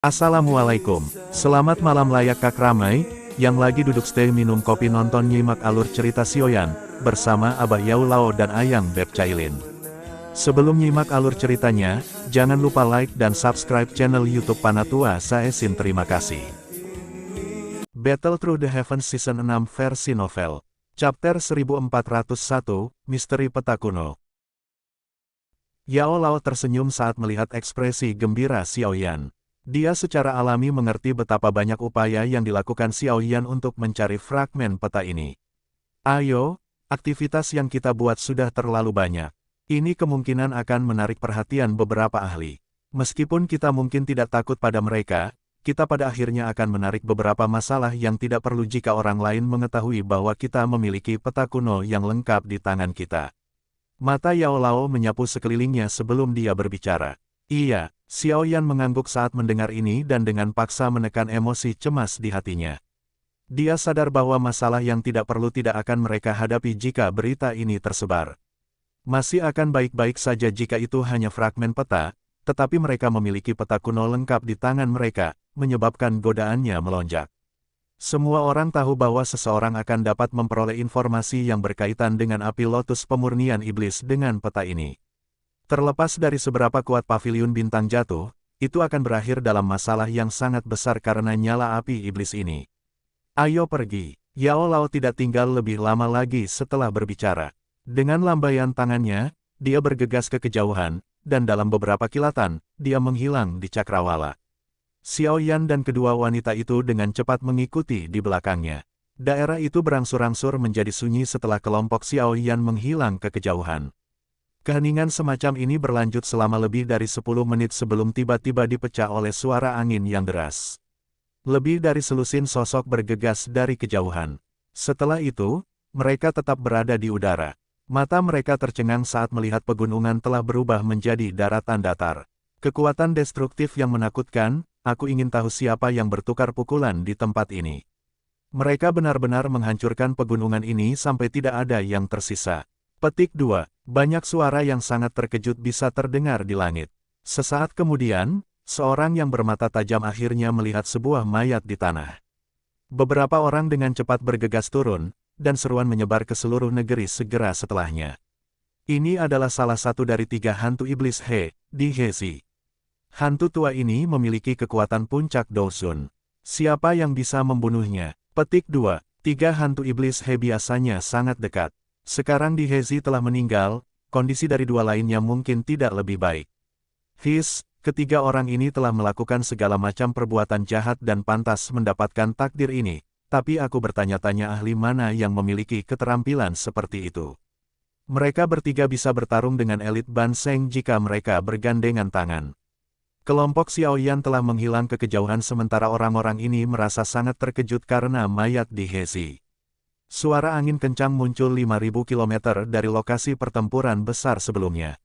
Assalamualaikum, selamat malam layak kak ramai, yang lagi duduk stay minum kopi nonton nyimak alur cerita Sioyan, bersama Abah Yau Lao dan Ayang Beb Cailin. Sebelum nyimak alur ceritanya, jangan lupa like dan subscribe channel YouTube Panatua Saesin. Terima kasih. Battle Through the Heavens Season 6 versi novel, Chapter 1401, Misteri Peta Kuno. Yao Lao tersenyum saat melihat ekspresi gembira Xiaoyan. Dia secara alami mengerti betapa banyak upaya yang dilakukan Xiaoyan untuk mencari fragmen peta ini. Ayo, aktivitas yang kita buat sudah terlalu banyak. Ini kemungkinan akan menarik perhatian beberapa ahli. Meskipun kita mungkin tidak takut pada mereka, kita pada akhirnya akan menarik beberapa masalah yang tidak perlu jika orang lain mengetahui bahwa kita memiliki peta kuno yang lengkap di tangan kita. Mata Yao Lao menyapu sekelilingnya sebelum dia berbicara. Iya, Xiaoyan mengangguk saat mendengar ini dan dengan paksa menekan emosi cemas di hatinya. Dia sadar bahwa masalah yang tidak perlu tidak akan mereka hadapi jika berita ini tersebar. Masih akan baik-baik saja jika itu hanya fragmen peta, tetapi mereka memiliki peta kuno lengkap di tangan mereka, menyebabkan godaannya melonjak. Semua orang tahu bahwa seseorang akan dapat memperoleh informasi yang berkaitan dengan api lotus pemurnian iblis dengan peta ini. Terlepas dari seberapa kuat paviliun bintang jatuh, itu akan berakhir dalam masalah yang sangat besar karena nyala api iblis ini. Ayo pergi. Yao Lao tidak tinggal lebih lama lagi setelah berbicara. Dengan lambaian tangannya, dia bergegas ke kejauhan, dan dalam beberapa kilatan, dia menghilang di cakrawala. Xiaoyan dan kedua wanita itu dengan cepat mengikuti di belakangnya. Daerah itu berangsur-angsur menjadi sunyi setelah kelompok Xiaoyan menghilang ke kejauhan. Keheningan semacam ini berlanjut selama lebih dari 10 menit sebelum tiba-tiba dipecah oleh suara angin yang deras. Lebih dari selusin sosok bergegas dari kejauhan. Setelah itu, mereka tetap berada di udara. Mata mereka tercengang saat melihat pegunungan telah berubah menjadi daratan datar. Kekuatan destruktif yang menakutkan, aku ingin tahu siapa yang bertukar pukulan di tempat ini. Mereka benar-benar menghancurkan pegunungan ini sampai tidak ada yang tersisa. Petik 2. Banyak suara yang sangat terkejut bisa terdengar di langit. Sesaat kemudian, seorang yang bermata tajam akhirnya melihat sebuah mayat di tanah. Beberapa orang dengan cepat bergegas turun, dan seruan menyebar ke seluruh negeri segera setelahnya. Ini adalah salah satu dari 3 hantu iblis He, di Hezi. Hantu tua ini memiliki kekuatan puncak Dosun. Siapa yang bisa membunuhnya? Petik 2. 3 hantu iblis He biasanya sangat dekat. Sekarang di Hezi telah meninggal, kondisi dari 2 lainnya mungkin tidak lebih baik. Ketiga orang ini telah melakukan segala macam perbuatan jahat dan pantas mendapatkan takdir ini, tapi aku bertanya-tanya ahli mana yang memiliki keterampilan seperti itu. Mereka bertiga bisa bertarung dengan elit Ban Seng jika mereka bergandengan tangan. Kelompok Xiaoyan telah menghilang ke kejauhan sementara orang-orang ini merasa sangat terkejut karena mayat di Hezi. Suara angin kencang muncul 5.000 km dari lokasi pertempuran besar sebelumnya.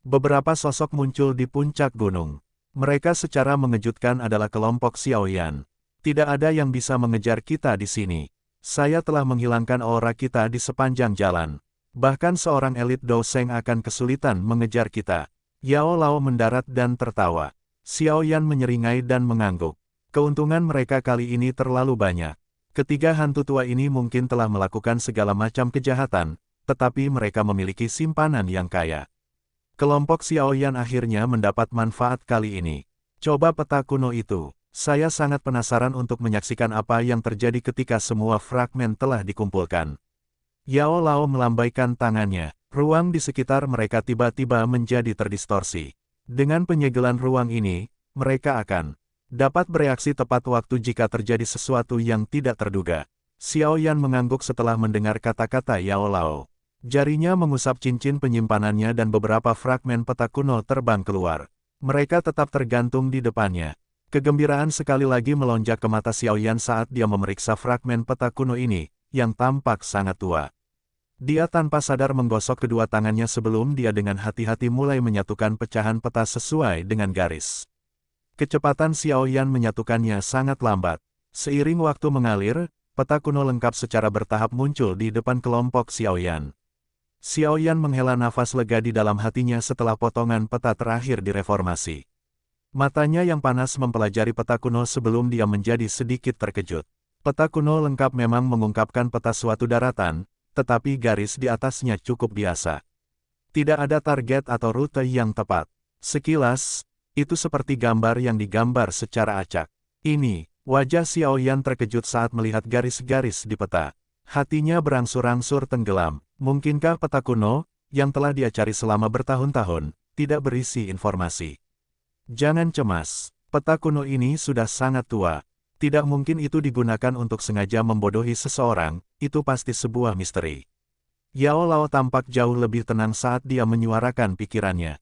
Beberapa sosok muncul di puncak gunung. Mereka secara mengejutkan adalah kelompok Xiaoyan. Tidak ada yang bisa mengejar kita di sini. Saya telah menghilangkan aura kita di sepanjang jalan. Bahkan seorang elit Douseng akan kesulitan mengejar kita. Yao Lao mendarat dan tertawa. Xiaoyan menyeringai dan mengangguk. Keuntungan mereka kali ini terlalu banyak. Ketiga hantu tua ini mungkin telah melakukan segala macam kejahatan, tetapi mereka memiliki simpanan yang kaya. Kelompok Xiaoyan akhirnya mendapat manfaat kali ini. Coba peta kuno itu. Saya sangat penasaran untuk menyaksikan apa yang terjadi ketika semua fragmen telah dikumpulkan. Yao Lao melambaikan tangannya. Ruang di sekitar mereka tiba-tiba menjadi terdistorsi. Dengan penyegelan ruang ini, mereka akan dapat bereaksi tepat waktu jika terjadi sesuatu yang tidak terduga. Xiaoyan mengangguk setelah mendengar kata-kata Yao Lao. Jarinya mengusap cincin penyimpanannya dan beberapa fragmen peta kuno terbang keluar. Mereka tetap tergantung di depannya. Kegembiraan sekali lagi melonjak ke mata Xiaoyan saat dia memeriksa fragmen peta kuno ini, yang tampak sangat tua. Dia tanpa sadar menggosok kedua tangannya sebelum dia dengan hati-hati mulai menyatukan pecahan peta sesuai dengan garis. Kecepatan Xiaoyan menyatukannya sangat lambat. Seiring waktu mengalir, peta kuno lengkap secara bertahap muncul di depan kelompok Xiaoyan. Xiaoyan menghela nafas lega di dalam hatinya setelah potongan peta terakhir direformasi. Matanya yang panas mempelajari peta kuno sebelum dia menjadi sedikit terkejut. Peta kuno lengkap memang mengungkapkan peta suatu daratan, tetapi garis di atasnya cukup biasa. Tidak ada target atau rute yang tepat. Sekilas, itu seperti gambar yang digambar secara acak. Ini, wajah Xiao Yan terkejut saat melihat garis-garis di peta. Hatinya berangsur-angsur tenggelam. Mungkinkah peta kuno, yang telah dia cari selama bertahun-tahun, tidak berisi informasi? Jangan cemas, peta kuno ini sudah sangat tua. Tidak mungkin itu digunakan untuk sengaja membodohi seseorang, itu pasti sebuah misteri. Yao Lao tampak jauh lebih tenang saat dia menyuarakan pikirannya.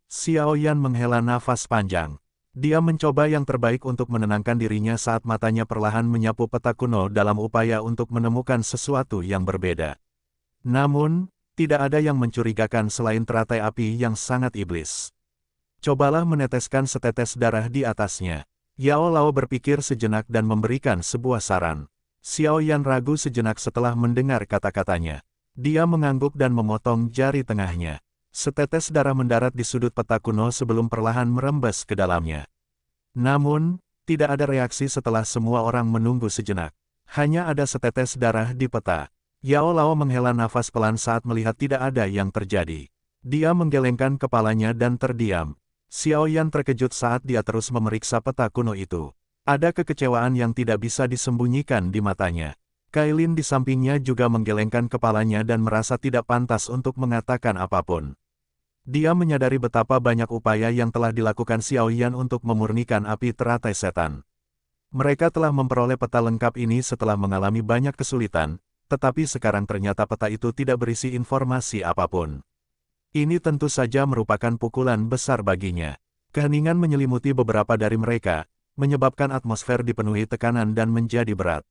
Xiao Yan menghela nafas panjang. Dia mencoba yang terbaik untuk menenangkan dirinya saat matanya perlahan menyapu peta kuno dalam upaya untuk menemukan sesuatu yang berbeda. Namun, tidak ada yang mencurigakan selain teratai api yang sangat iblis. Cobalah meneteskan setetes darah di atasnya. Yao Lao berpikir sejenak dan memberikan sebuah saran. Xiao Yan ragu sejenak setelah mendengar kata-katanya. Dia mengangguk dan memotong jari tengahnya. Setetes darah mendarat di sudut peta kuno sebelum perlahan merembes ke dalamnya. Namun, tidak ada reaksi setelah semua orang menunggu sejenak. Hanya ada setetes darah di peta. Yao Lao menghela nafas pelan saat melihat tidak ada yang terjadi. Dia menggelengkan kepalanya dan terdiam. Xiao Yan terkejut saat dia terus memeriksa peta kuno itu. Ada kekecewaan yang tidak bisa disembunyikan di matanya. Kailin di sampingnya juga menggelengkan kepalanya dan merasa tidak pantas untuk mengatakan apapun. Dia menyadari betapa banyak upaya yang telah dilakukan Xiao Yan untuk memurnikan api teratai setan. Mereka telah memperoleh peta lengkap ini setelah mengalami banyak kesulitan, tetapi sekarang ternyata peta itu tidak berisi informasi apapun. Ini tentu saja merupakan pukulan besar baginya. Keheningan menyelimuti beberapa dari mereka, menyebabkan atmosfer dipenuhi tekanan dan menjadi berat.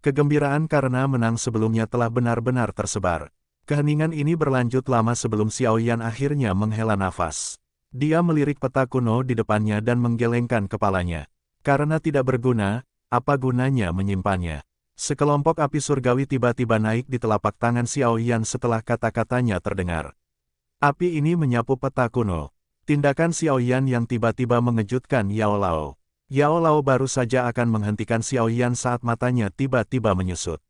Kegembiraan karena menang sebelumnya telah benar-benar tersebar. Keheningan ini berlanjut lama sebelum Xiao Yan akhirnya menghela nafas. Dia melirik peta kuno di depannya dan menggelengkan kepalanya. Karena tidak berguna, apa gunanya menyimpannya? Sekelompok api surgawi tiba-tiba naik di telapak tangan Xiao Yan setelah kata-katanya terdengar. Api ini menyapu peta kuno. Tindakan Xiao Yan yang tiba-tiba mengejutkan Yao Lao. Yao Lao baru saja akan menghentikan Xiao Yan saat matanya tiba-tiba menyusut.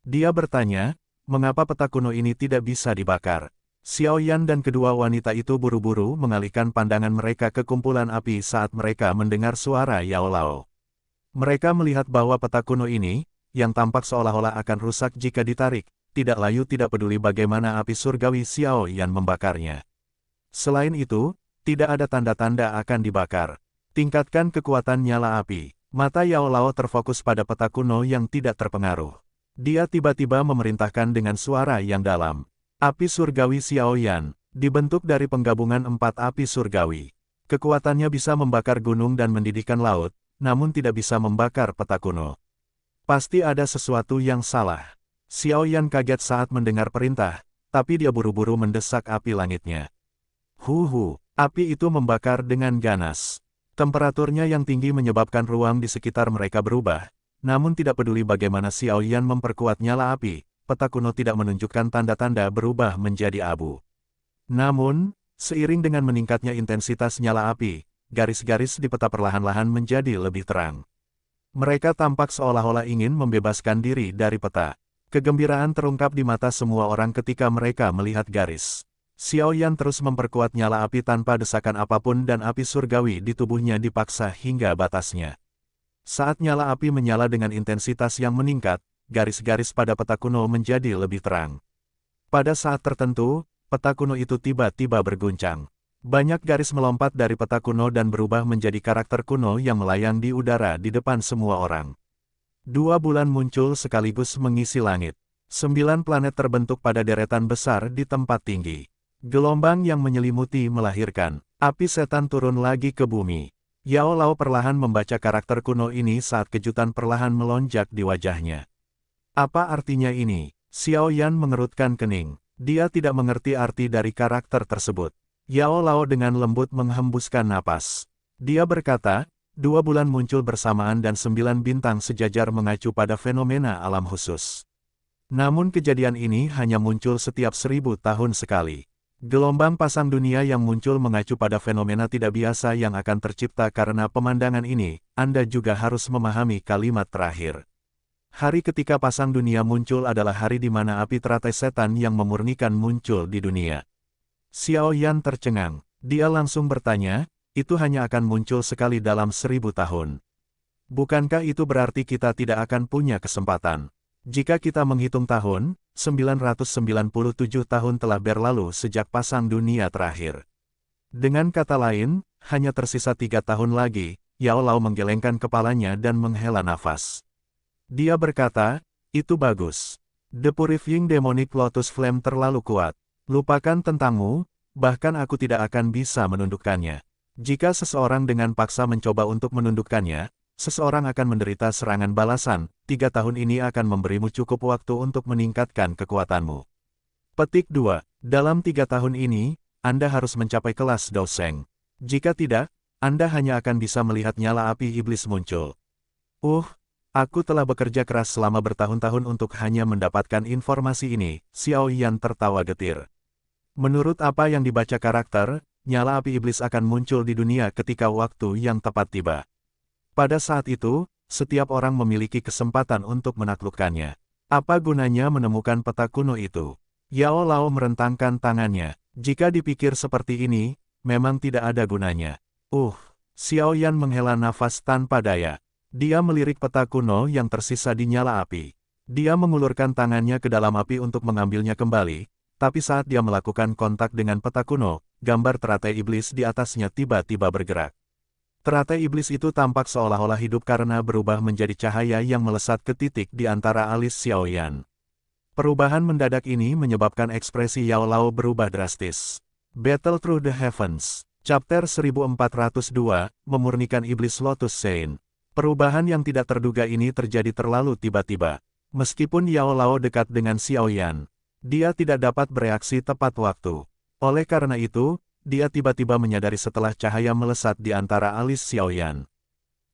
Dia bertanya, mengapa peta kuno ini tidak bisa dibakar? Xiao Yan dan kedua wanita itu buru-buru mengalihkan pandangan mereka ke kumpulan api saat mereka mendengar suara Yao Lao. Mereka melihat bahwa peta kuno ini, yang tampak seolah-olah akan rusak jika ditarik, tidak layu tidak peduli bagaimana api surgawi Xiao Yan membakarnya. Selain itu, tidak ada tanda-tanda akan dibakar. Tingkatkan kekuatan nyala api. Mata Yao Lao terfokus pada peta kuno yang tidak terpengaruh. Dia tiba-tiba memerintahkan dengan suara yang dalam. Api surgawi Xiao Yan, dibentuk dari penggabungan 4 api surgawi. Kekuatannya bisa membakar gunung dan mendidihkan laut, namun tidak bisa membakar peta kuno. Pasti ada sesuatu yang salah. Xiao Yan kaget saat mendengar perintah, tapi dia buru-buru mendesak api langitnya. Api itu membakar dengan ganas. Temperaturnya yang tinggi menyebabkan ruang di sekitar mereka berubah, namun tidak peduli bagaimana Xiao Yan memperkuat nyala api, peta kuno tidak menunjukkan tanda-tanda berubah menjadi abu. Namun, seiring dengan meningkatnya intensitas nyala api, garis-garis di peta perlahan-lahan menjadi lebih terang. Mereka tampak seolah-olah ingin membebaskan diri dari peta. Kegembiraan terungkap di mata semua orang ketika mereka melihat garis. Xiao Yan terus memperkuat nyala api tanpa desakan apapun dan api surgawi di tubuhnya dipaksa hingga batasnya. Saat nyala api menyala dengan intensitas yang meningkat, garis-garis pada peta kuno menjadi lebih terang. Pada saat tertentu, peta kuno itu tiba-tiba berguncang. Banyak garis melompat dari peta kuno dan berubah menjadi karakter kuno yang melayang di udara di depan semua orang. 2 bulan muncul sekaligus mengisi langit. 9 planet terbentuk pada deretan besar di tempat tinggi. Gelombang yang menyelimuti melahirkan. Api setan turun lagi ke bumi. Yao Lao perlahan membaca karakter kuno ini saat kejutan perlahan melonjak di wajahnya. Apa artinya ini? Xiao Yan mengerutkan kening. Dia tidak mengerti arti dari karakter tersebut. Yao Lao dengan lembut menghembuskan napas. Dia berkata, 2 bulan muncul bersamaan dan 9 bintang sejajar mengacu pada fenomena alam khusus. Namun kejadian ini hanya muncul setiap 1000 tahun sekali. Gelombang pasang dunia yang muncul mengacu pada fenomena tidak biasa yang akan tercipta karena pemandangan ini. Anda juga harus memahami kalimat terakhir. Hari ketika pasang dunia muncul adalah hari di mana api teratai setan yang memurnikan muncul di dunia. Xiao Yan tercengang. Dia langsung bertanya, itu hanya akan muncul sekali dalam 1000 tahun. Bukankah itu berarti kita tidak akan punya kesempatan? Jika kita menghitung tahun, 997 tahun telah berlalu sejak pasang dunia terakhir. Dengan kata lain, hanya tersisa 3 tahun lagi. Yao Lao menggelengkan kepalanya dan menghela nafas. Dia berkata, itu bagus. The Purifying Demonic Lotus Flame terlalu kuat. Lupakan tentangmu, bahkan aku tidak akan bisa menundukkannya. Jika seseorang dengan paksa mencoba untuk menundukkannya, seseorang akan menderita serangan balasan. 3 tahun ini akan memberimu cukup waktu untuk meningkatkan kekuatanmu. Petik 2. Dalam 3 tahun ini, Anda harus mencapai kelas Doseng. Jika tidak, Anda hanya akan bisa melihat nyala api iblis muncul. Aku telah bekerja keras selama bertahun-tahun untuk hanya mendapatkan informasi ini. Xiao Yan tertawa getir. Menurut apa yang dibaca karakter, nyala api iblis akan muncul di dunia ketika waktu yang tepat tiba. Pada saat itu, setiap orang memiliki kesempatan untuk menaklukkannya. Apa gunanya menemukan peta kuno itu? Yao Lao merentangkan tangannya. Jika dipikir seperti ini, memang tidak ada gunanya. Xiao Yan menghela nafas tanpa daya. Dia melirik peta kuno yang tersisa di nyala api. Dia mengulurkan tangannya ke dalam api untuk mengambilnya kembali, tapi saat dia melakukan kontak dengan peta kuno, gambar teratai iblis di atasnya tiba-tiba bergerak. Teratai iblis itu tampak seolah-olah hidup karena berubah menjadi cahaya yang melesat ke titik di antara alis Xiao Yan. Perubahan mendadak ini menyebabkan ekspresi Yao Lao berubah drastis. Battle Through the Heavens, Chapter 1402, Memurnikan Iblis Lotus Saint. Perubahan yang tidak terduga ini terjadi terlalu tiba-tiba. Meskipun Yao Lao dekat dengan Xiao Yan, dia tidak dapat bereaksi tepat waktu. Oleh karena itu, dia tiba-tiba menyadari setelah cahaya melesat di antara alis Xiao Yan.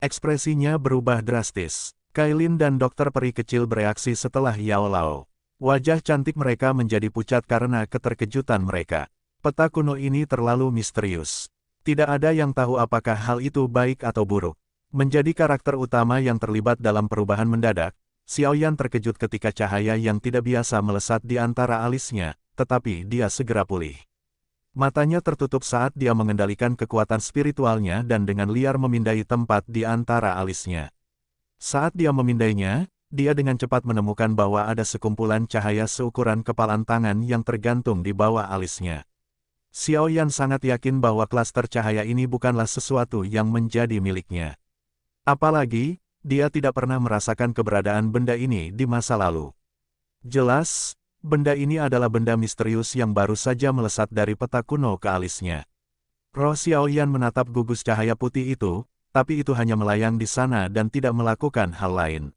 Ekspresinya berubah drastis. Kailin dan dokter peri kecil bereaksi setelah Yao Lao. Wajah cantik mereka menjadi pucat karena keterkejutan mereka. Peta kuno ini terlalu misterius. Tidak ada yang tahu apakah hal itu baik atau buruk. Menjadi karakter utama yang terlibat dalam perubahan mendadak, Xiao Yan terkejut ketika cahaya yang tidak biasa melesat di antara alisnya, tetapi dia segera pulih. Matanya tertutup saat dia mengendalikan kekuatan spiritualnya dan dengan liar memindai tempat di antara alisnya. Saat dia memindainya, dia dengan cepat menemukan bahwa ada sekumpulan cahaya seukuran kepalan tangan yang tergantung di bawah alisnya. Xiao Yan sangat yakin bahwa klaster cahaya ini bukanlah sesuatu yang menjadi miliknya. Apalagi, dia tidak pernah merasakan keberadaan benda ini di masa lalu. Jelas, benda ini adalah benda misterius yang baru saja melesat dari peta kuno ke alisnya. Roh Xiao Yan menatap gugus cahaya putih itu, tapi itu hanya melayang di sana dan tidak melakukan hal lain.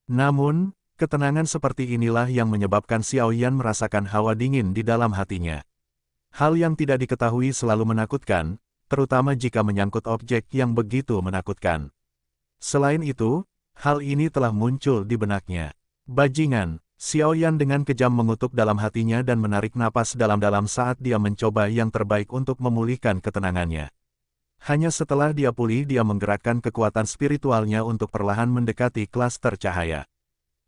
Namun, ketenangan seperti inilah yang menyebabkan Xiao Yan merasakan hawa dingin di dalam hatinya. Hal yang tidak diketahui selalu menakutkan, terutama jika menyangkut objek yang begitu menakutkan. Selain itu, hal ini telah muncul di benaknya. Bajingan! Xiao Yan dengan kejam mengutuk dalam hatinya dan menarik napas dalam-dalam saat dia mencoba yang terbaik untuk memulihkan ketenangannya. Hanya setelah dia pulih dia menggerakkan kekuatan spiritualnya untuk perlahan mendekati klaster cahaya.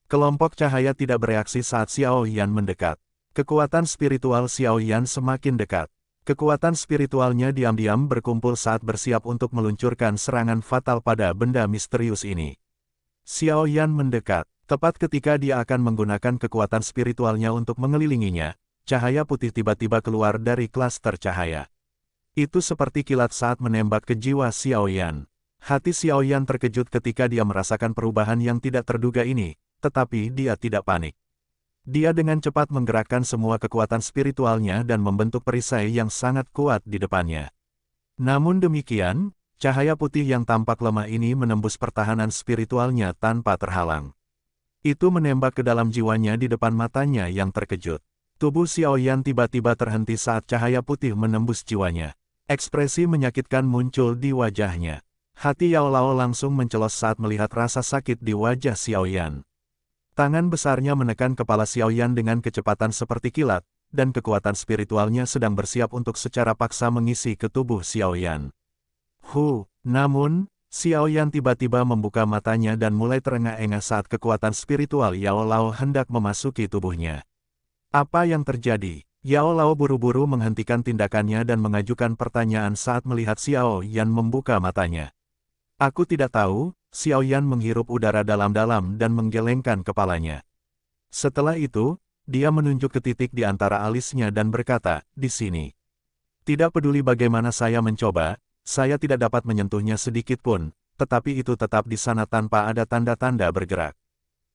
Kelompok cahaya tidak bereaksi saat Xiao Yan mendekat. Kekuatan spiritual Xiao Yan semakin dekat. Kekuatan spiritualnya diam-diam berkumpul saat bersiap untuk meluncurkan serangan fatal pada benda misterius ini. Xiao Yan mendekat. Tepat ketika dia akan menggunakan kekuatan spiritualnya untuk mengelilinginya, cahaya putih tiba-tiba keluar dari klaster cahaya. Itu seperti kilat saat menembak ke jiwa Xiao Yan. Hati Xiao Yan terkejut ketika dia merasakan perubahan yang tidak terduga ini, tetapi dia tidak panik. Dia dengan cepat menggerakkan semua kekuatan spiritualnya dan membentuk perisai yang sangat kuat di depannya. Namun demikian, cahaya putih yang tampak lemah ini menembus pertahanan spiritualnya tanpa terhalang. Itu menembak ke dalam jiwanya di depan matanya yang terkejut. Tubuh Xiao Yan tiba-tiba terhenti saat cahaya putih menembus jiwanya. Ekspresi menyakitkan muncul di wajahnya. Hati Yao Lao langsung mencelos saat melihat rasa sakit di wajah Xiao Yan. Tangan besarnya menekan kepala Xiao Yan dengan kecepatan seperti kilat, dan kekuatan spiritualnya sedang bersiap untuk secara paksa mengisi ke tubuh Xiaoyan. Namun, Xiaoyan tiba-tiba membuka matanya dan mulai terengah-engah saat kekuatan spiritual Yao Lao hendak memasuki tubuhnya. Apa yang terjadi? Yao Lao buru-buru menghentikan tindakannya dan mengajukan pertanyaan saat melihat Xiaoyan membuka matanya. Aku tidak tahu. Xiaoyan menghirup udara dalam-dalam dan menggelengkan kepalanya. Setelah itu, dia menunjuk ke titik di antara alisnya dan berkata, "Di sini." Tidak peduli bagaimana saya mencoba, saya tidak dapat menyentuhnya sedikit pun, tetapi itu tetap di sana tanpa ada tanda-tanda bergerak.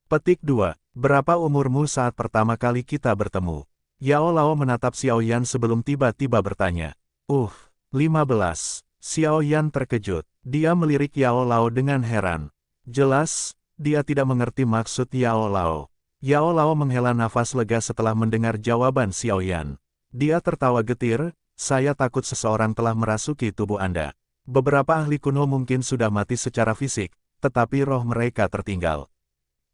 Petik 2. Berapa umurmu saat pertama kali kita bertemu? Yao Lao menatap Xiaoyan sebelum tiba-tiba bertanya. 15. Xiaoyan terkejut. Dia melirik Yao Lao dengan heran. Jelas, dia tidak mengerti maksud Yao Lao. Yao Lao menghela nafas lega setelah mendengar jawaban Xiaoyan. Dia tertawa getir, "Saya takut seseorang telah merasuki tubuh Anda. Beberapa ahli kuno mungkin sudah mati secara fisik, tetapi roh mereka tertinggal.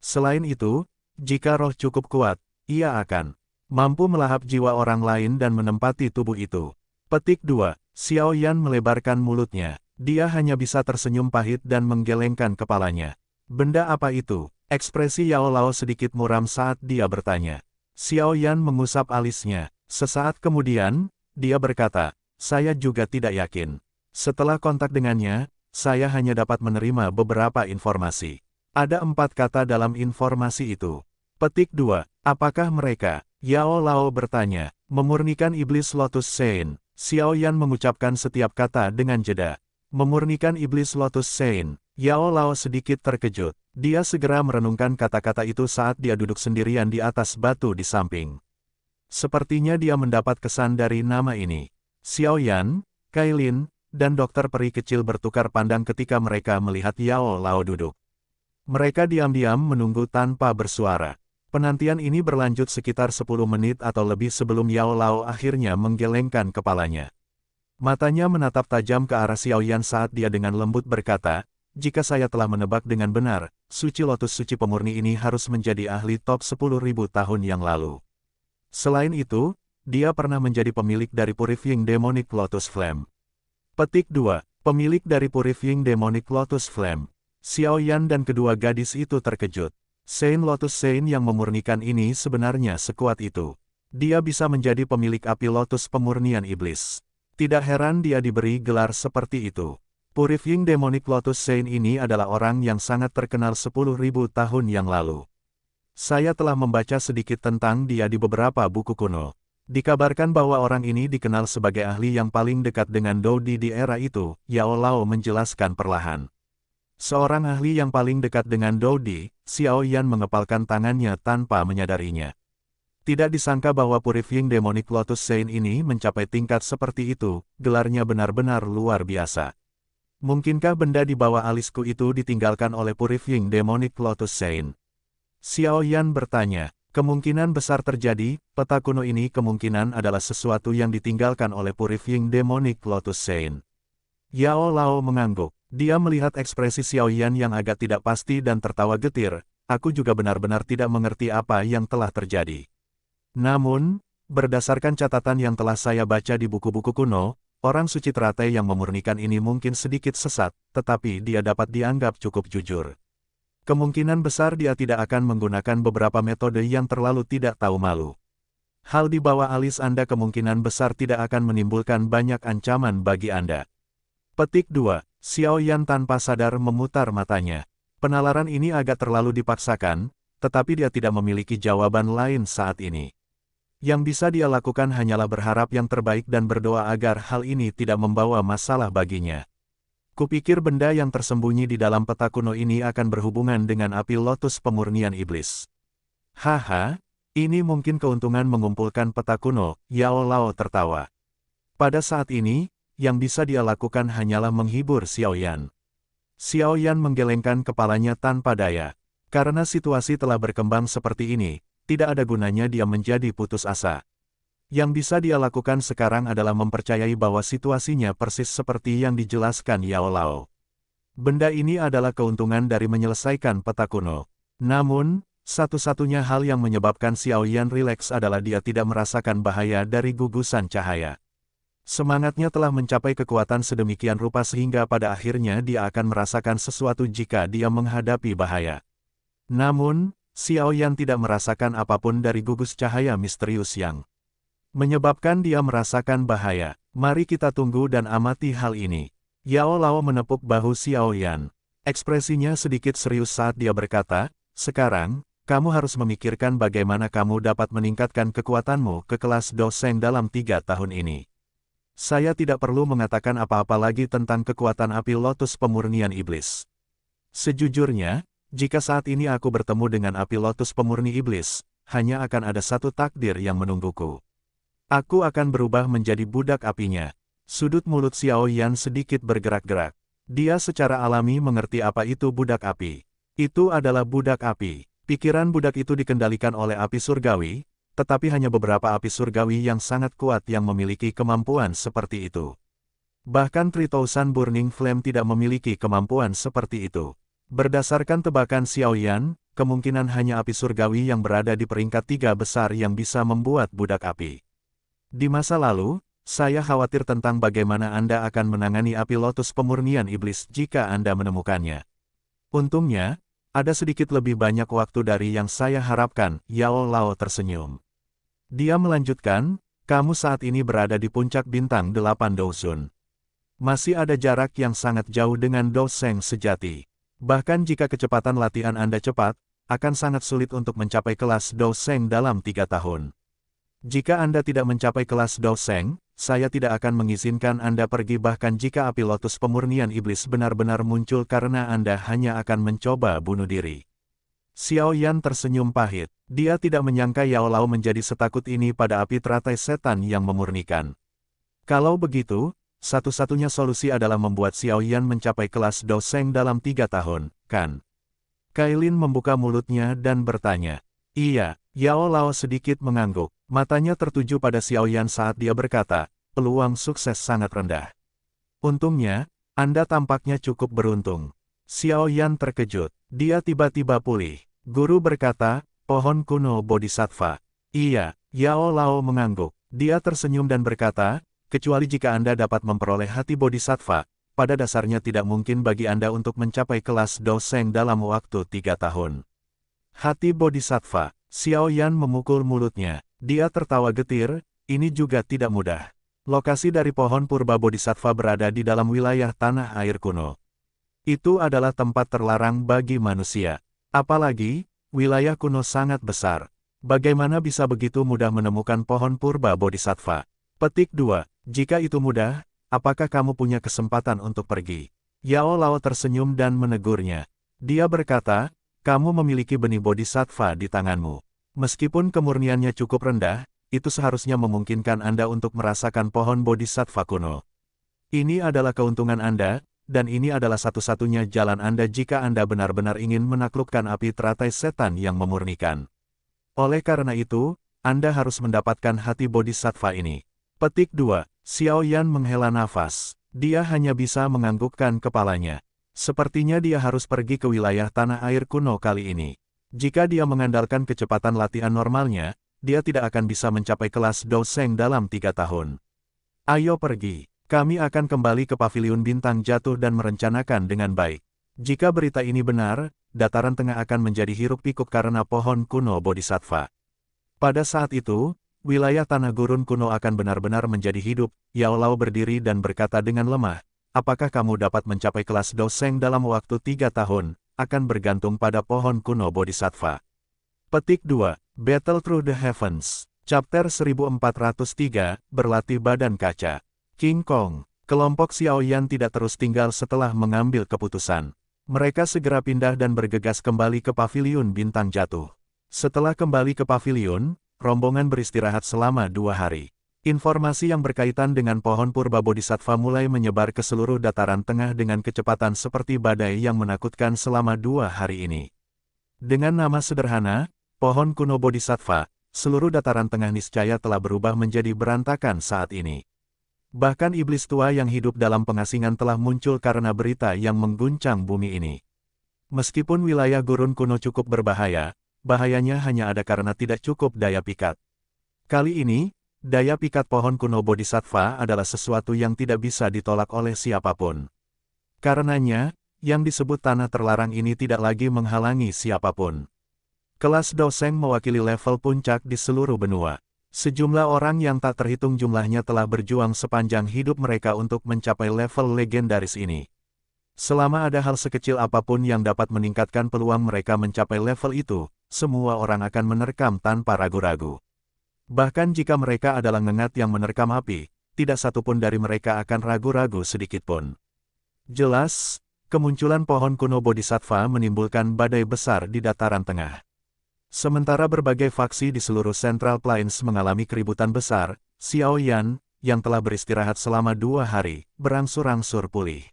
Selain itu, jika roh cukup kuat, ia akan mampu melahap jiwa orang lain dan menempati tubuh itu." Petik 2. Xiaoyan melebarkan mulutnya. Dia hanya bisa tersenyum pahit dan menggelengkan kepalanya. Benda apa itu? Ekspresi Yao Lao sedikit muram saat dia bertanya. Xiaoyan mengusap alisnya. Sesaat kemudian, dia berkata, "Saya juga tidak yakin. Setelah kontak dengannya, saya hanya dapat menerima beberapa informasi. Ada 4 kata dalam informasi itu." Petik 2. Apakah mereka? Yao Lao bertanya. Memurnikan iblis Lotus Sein. Xiaoyan mengucapkan setiap kata dengan jeda. Memurnikan iblis Lotus Sein. Yao Lao sedikit terkejut. Dia segera merenungkan kata-kata itu saat dia duduk sendirian di atas batu di samping. Sepertinya dia mendapat kesan dari nama ini. Xiaoyan, Kailin, dan dokter peri kecil bertukar pandang ketika mereka melihat Yao Lao duduk. Mereka diam-diam menunggu tanpa bersuara. Penantian ini berlanjut sekitar 10 menit atau lebih sebelum Yao Lao akhirnya menggelengkan kepalanya. Matanya menatap tajam ke arah Xiaoyan saat dia dengan lembut berkata, "Jika saya telah menebak dengan benar, suci lotus suci pemurni ini harus menjadi ahli top 10.000 tahun yang lalu. Selain itu, dia pernah menjadi pemilik dari Purifying Demonic Lotus Flame." Petik 2. Pemilik dari Purifying Demonic Lotus Flame. Xiaoyan dan kedua gadis itu terkejut. Sein Lotus Sein yang memurnikan ini sebenarnya sekuat itu. Dia bisa menjadi pemilik api lotus pemurnian iblis. Tidak heran dia diberi gelar seperti itu. Purifying Demonic Lotus Sein ini adalah orang yang sangat terkenal 10.000 tahun yang lalu. Saya telah membaca sedikit tentang dia di beberapa buku kuno. Dikabarkan bahwa orang ini dikenal sebagai ahli yang paling dekat dengan Doudi di era itu, Yao Lao menjelaskan perlahan. Seorang ahli yang paling dekat dengan Doudi, Xiaoyan mengepalkan tangannya tanpa menyadarinya. Tidak disangka bahwa Purifying Demonic Lotus Sein ini mencapai tingkat seperti itu, gelarnya benar-benar luar biasa. Mungkinkah benda di bawah alisku itu ditinggalkan oleh Purifying Demonic Lotus Sein? Xiaoyan bertanya. Kemungkinan besar terjadi, peta kuno ini kemungkinan adalah sesuatu yang ditinggalkan oleh Purifying Demonic Lotus Sein. Yao Lao mengangguk. Dia melihat ekspresi Xiaoyan yang agak tidak pasti dan tertawa getir. Aku juga benar-benar tidak mengerti apa yang telah terjadi. Namun, berdasarkan catatan yang telah saya baca di buku-buku kuno, orang suci teratai yang memurnikan ini mungkin sedikit sesat, tetapi dia dapat dianggap cukup jujur. Kemungkinan besar dia tidak akan menggunakan beberapa metode yang terlalu tidak tahu malu. Hal di bawah alis Anda kemungkinan besar tidak akan menimbulkan banyak ancaman bagi Anda. Petik 2. Xiaoyan tanpa sadar memutar matanya. Penalaran ini agak terlalu dipaksakan, tetapi dia tidak memiliki jawaban lain saat ini. Yang bisa dia lakukan hanyalah berharap yang terbaik dan berdoa agar hal ini tidak membawa masalah baginya. Kupikir benda yang tersembunyi di dalam peta kuno ini akan berhubungan dengan api lotus pemurnian iblis. Haha, ini mungkin keuntungan mengumpulkan peta kuno, Yao Lao tertawa. Pada saat ini, yang bisa dia lakukan hanyalah menghibur Xiaoyan. Xiaoyan menggelengkan kepalanya tanpa daya. Karena situasi telah berkembang seperti ini, tidak ada gunanya dia menjadi putus asa. Yang bisa dia lakukan sekarang adalah mempercayai bahwa situasinya persis seperti yang dijelaskan Yao Lao. Benda ini adalah keuntungan dari menyelesaikan peta kuno. Namun, Satu-satunya hal yang menyebabkan Xiao Yan rileks adalah dia tidak merasakan bahaya dari gugusan cahaya. Semangatnya telah mencapai kekuatan sedemikian rupa sehingga pada akhirnya dia akan merasakan sesuatu jika dia menghadapi bahaya. Namun, Xiao Yan tidak merasakan apapun dari gugus cahaya misterius yang menyebabkan dia merasakan bahaya. Mari kita tunggu dan amati hal ini. Yao Lao menepuk bahu Xiao Yan. Ekspresinya sedikit serius saat dia berkata, "Sekarang, kamu harus memikirkan bagaimana kamu dapat meningkatkan kekuatanmu ke kelas Doseng dalam 3 tahun ini. Saya tidak perlu mengatakan apa-apa lagi tentang kekuatan api lotus pemurnian iblis. Sejujurnya, jika saat ini aku bertemu dengan api lotus pemurni iblis, hanya akan ada satu takdir yang menungguku. Aku akan berubah menjadi budak apinya." Sudut mulut Xiao Yan sedikit bergerak-gerak. Dia secara alami mengerti apa itu budak api. Itu adalah budak api. Pikiran budak itu dikendalikan oleh api surgawi, tetapi hanya beberapa api surgawi yang sangat kuat yang memiliki kemampuan seperti itu. Bahkan 3000 Burning Flame tidak memiliki kemampuan seperti itu. Berdasarkan tebakan Xiao Yan, kemungkinan hanya api surgawi yang berada di peringkat 3 besar yang bisa membuat budak api. Di masa lalu, saya khawatir tentang bagaimana Anda akan menangani api lotus pemurnian iblis jika Anda menemukannya. Untungnya, ada sedikit lebih banyak waktu dari yang saya harapkan, Yao Lao tersenyum. Dia melanjutkan, kamu saat ini berada di puncak bintang 8 Douzun. Masih ada jarak yang sangat jauh dengan Doseng sejati. Bahkan jika kecepatan latihan Anda cepat, akan sangat sulit untuk mencapai kelas Doseng dalam 3 tahun. Jika Anda tidak mencapai kelas Doseng, saya tidak akan mengizinkan Anda pergi bahkan jika api lotus pemurnian iblis benar-benar muncul karena Anda hanya akan mencoba bunuh diri. Xiao Yan tersenyum pahit. Dia tidak menyangka Yao Lao menjadi setakut ini pada api teratai setan yang memurnikan. Kalau begitu, satu-satunya solusi adalah membuat Xiao Yan mencapai kelas Doseng dalam 3 tahun, kan? Kailin membuka mulutnya dan bertanya. Iya, Yao Lao sedikit mengangguk. Matanya tertuju pada Xiao Yan saat dia berkata, peluang sukses sangat rendah. Untungnya, Anda tampaknya cukup beruntung. Xiao Yan terkejut. Dia tiba-tiba pulih. Guru berkata, pohon kuno Bodhisattva. Iya, Yao Lao mengangguk. Dia tersenyum dan berkata, kecuali jika Anda dapat memperoleh hati Bodhisattva, pada dasarnya tidak mungkin bagi Anda untuk mencapai kelas Doseng dalam waktu 3 tahun. Hati Bodhisattva. Xiao Yan memukul mulutnya. Dia tertawa getir, ini juga tidak mudah. Lokasi dari pohon purba Bodhisattva berada di dalam wilayah tanah air kuno. Itu adalah tempat terlarang bagi manusia. Apalagi, wilayah kuno sangat besar. Bagaimana bisa begitu mudah menemukan pohon purba Bodhisattva? Petik 2. Jika itu mudah, apakah kamu punya kesempatan untuk pergi? Yao Lao tersenyum dan menegurnya. Dia berkata, kamu memiliki benih Bodhisattva di tanganmu. Meskipun kemurniannya cukup rendah, itu seharusnya memungkinkan Anda untuk merasakan pohon Bodhisattva kuno. Ini adalah keuntungan Anda, dan ini adalah satu-satunya jalan Anda jika Anda benar-benar ingin menaklukkan api teratai setan yang memurnikan. Oleh karena itu, Anda harus mendapatkan hati Bodhisattva ini. Petik 2. Xiao Yan menghela nafas. Dia hanya bisa menganggukkan kepalanya. Sepertinya dia harus pergi ke wilayah tanah air kuno kali ini. Jika dia mengandalkan kecepatan latihan normalnya, dia tidak akan bisa mencapai kelas Doseng dalam 3 tahun. Ayo pergi. Kami akan kembali ke paviliun bintang jatuh dan merencanakan dengan baik. Jika berita ini benar, dataran tengah akan menjadi hiruk-pikuk karena pohon kuno Bodhisattva. Pada saat itu, wilayah tanah gurun kuno akan benar-benar menjadi hidup. Yao Lao berdiri dan berkata dengan lemah, apakah kamu dapat mencapai kelas Doseng dalam waktu 3 tahun, akan bergantung pada pohon kuno Bodhisattva. Petik 2. Battle Through the Heavens. Chapter 1403, Berlatih Badan Kaca. King Kong. Kelompok Xiao Yan tidak terus tinggal setelah mengambil keputusan. Mereka segera pindah dan bergegas kembali ke paviliun bintang jatuh. Setelah kembali ke paviliun, rombongan beristirahat selama 2 hari. Informasi yang berkaitan dengan pohon purba Bodhisattva mulai menyebar ke seluruh dataran tengah dengan kecepatan seperti badai yang menakutkan selama 2 hari ini. Dengan nama sederhana, pohon kuno Bodhisattva, seluruh dataran tengah niscaya telah berubah menjadi berantakan saat ini. Bahkan iblis tua yang hidup dalam pengasingan telah muncul karena berita yang mengguncang bumi ini. Meskipun wilayah gurun kuno cukup berbahaya, bahayanya hanya ada karena tidak cukup daya pikat. Kali ini, daya pikat pohon kuno Bodhisattva adalah sesuatu yang tidak bisa ditolak oleh siapapun. Karenanya, yang disebut tanah terlarang ini tidak lagi menghalangi siapapun. Kelas Doseng mewakili level puncak di seluruh benua. Sejumlah orang yang tak terhitung jumlahnya telah berjuang sepanjang hidup mereka untuk mencapai level legendaris ini. Selama ada hal sekecil apapun yang dapat meningkatkan peluang mereka mencapai level itu, semua orang akan menerkam tanpa ragu-ragu. Bahkan jika mereka adalah ngengat yang menerkam api, tidak satupun dari mereka akan ragu-ragu sedikitpun. Jelas, kemunculan pohon kuno Bodhisattva menimbulkan badai besar di dataran tengah. Sementara berbagai faksi di seluruh Central Plains mengalami keributan besar, Xiao Yan, yang telah beristirahat selama 2 hari, berangsur-angsur pulih.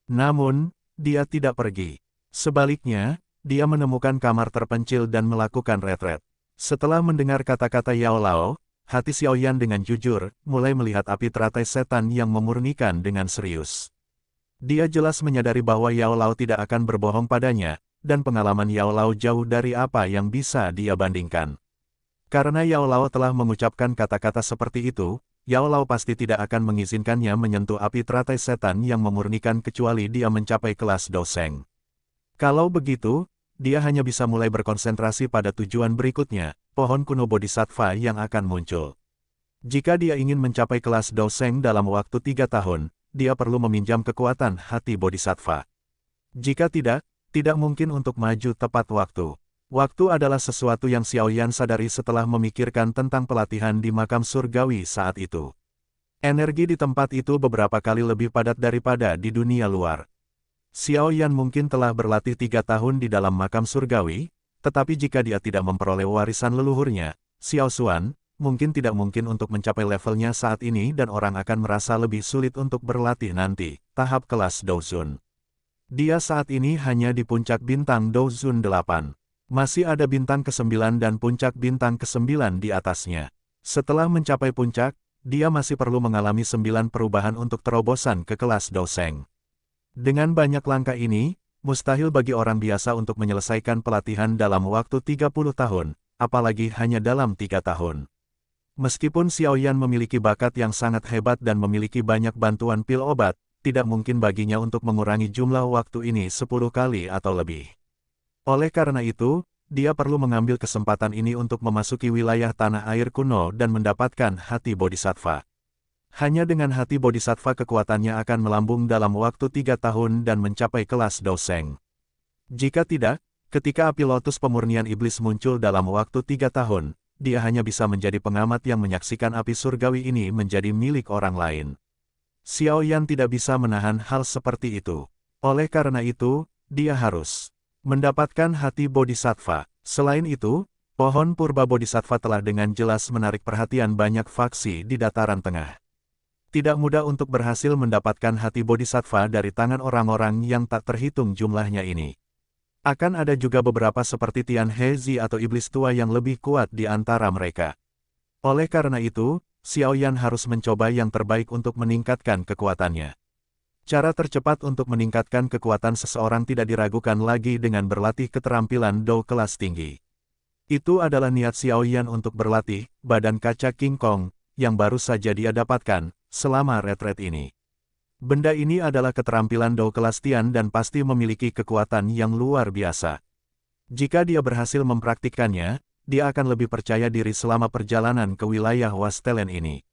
Namun, dia tidak pergi. Sebaliknya, dia menemukan kamar terpencil dan melakukan retret. Setelah mendengar kata-kata Yao Lao, hati Xiao Yan dengan jujur, mulai melihat api teratai setan yang memurnikan dengan serius. Dia jelas menyadari bahwa Yao Lao tidak akan berbohong padanya, dan pengalaman Yao Lao jauh dari apa yang bisa dia bandingkan. Karena Yao Lao telah mengucapkan kata-kata seperti itu, Yao Lao pasti tidak akan mengizinkannya menyentuh api teratai setan yang memurnikan kecuali dia mencapai kelas Doseng. Kalau begitu, dia hanya bisa mulai berkonsentrasi pada tujuan berikutnya, pohon kuno Bodhisattva yang akan muncul. Jika dia ingin mencapai kelas Doseng dalam waktu 3 tahun, dia perlu meminjam kekuatan hati Bodhisattva. Jika tidak mungkin untuk maju tepat waktu. Waktu adalah sesuatu yang Xiao Yan sadari setelah memikirkan tentang pelatihan di makam surgawi saat itu. Energi di tempat itu beberapa kali lebih padat daripada di dunia luar. Xiao Yan mungkin telah berlatih 3 tahun di dalam makam surgawi, tetapi jika dia tidak memperoleh warisan leluhurnya, Xiao Xuan, mungkin tidak mungkin untuk mencapai levelnya saat ini dan orang akan merasa lebih sulit untuk berlatih nanti, tahap kelas Douzun. Dia saat ini hanya di puncak bintang Douzun 8. Masih ada bintang ke-9 dan puncak bintang ke-9 di atasnya. Setelah mencapai puncak, dia masih perlu mengalami 9 perubahan untuk terobosan ke kelas Doseng. Dengan banyak langkah ini, mustahil bagi orang biasa untuk menyelesaikan pelatihan dalam waktu 30 tahun, apalagi hanya dalam 3 tahun. Meskipun Xiao Yan memiliki bakat yang sangat hebat dan memiliki banyak bantuan pil obat, tidak mungkin baginya untuk mengurangi jumlah waktu ini 10 kali atau lebih. Oleh karena itu, dia perlu mengambil kesempatan ini untuk memasuki wilayah tanah air kuno dan mendapatkan hati Bodhisattva. Hanya dengan hati Bodhisattva kekuatannya akan melambung dalam waktu 3 tahun dan mencapai kelas Doseng. Jika tidak, ketika api lotus pemurnian iblis muncul dalam waktu 3 tahun, dia hanya bisa menjadi pengamat yang menyaksikan api surgawi ini menjadi milik orang lain. Xiao Yan tidak bisa menahan hal seperti itu. Oleh karena itu, dia harus mendapatkan hati Bodhisattva. Selain itu, pohon purba Bodhisattva telah dengan jelas menarik perhatian banyak faksi di dataran tengah. Tidak mudah untuk berhasil mendapatkan hati Bodhisattva dari tangan orang-orang yang tak terhitung jumlahnya ini. Akan ada juga beberapa seperti Tian Hezi atau iblis tua yang lebih kuat di antara mereka. Oleh karena itu, Xiao Yan harus mencoba yang terbaik untuk meningkatkan kekuatannya. Cara tercepat untuk meningkatkan kekuatan seseorang tidak diragukan lagi dengan berlatih keterampilan Dou kelas tinggi. Itu adalah niat Xiao Yan untuk berlatih badan kaca King Kong, yang baru saja dia dapatkan selama retret ini. Benda ini adalah keterampilan Dou kelas Tian dan pasti memiliki kekuatan yang luar biasa. Jika dia berhasil mempraktikkannya, dia akan lebih percaya diri selama perjalanan ke wilayah Wastelen ini.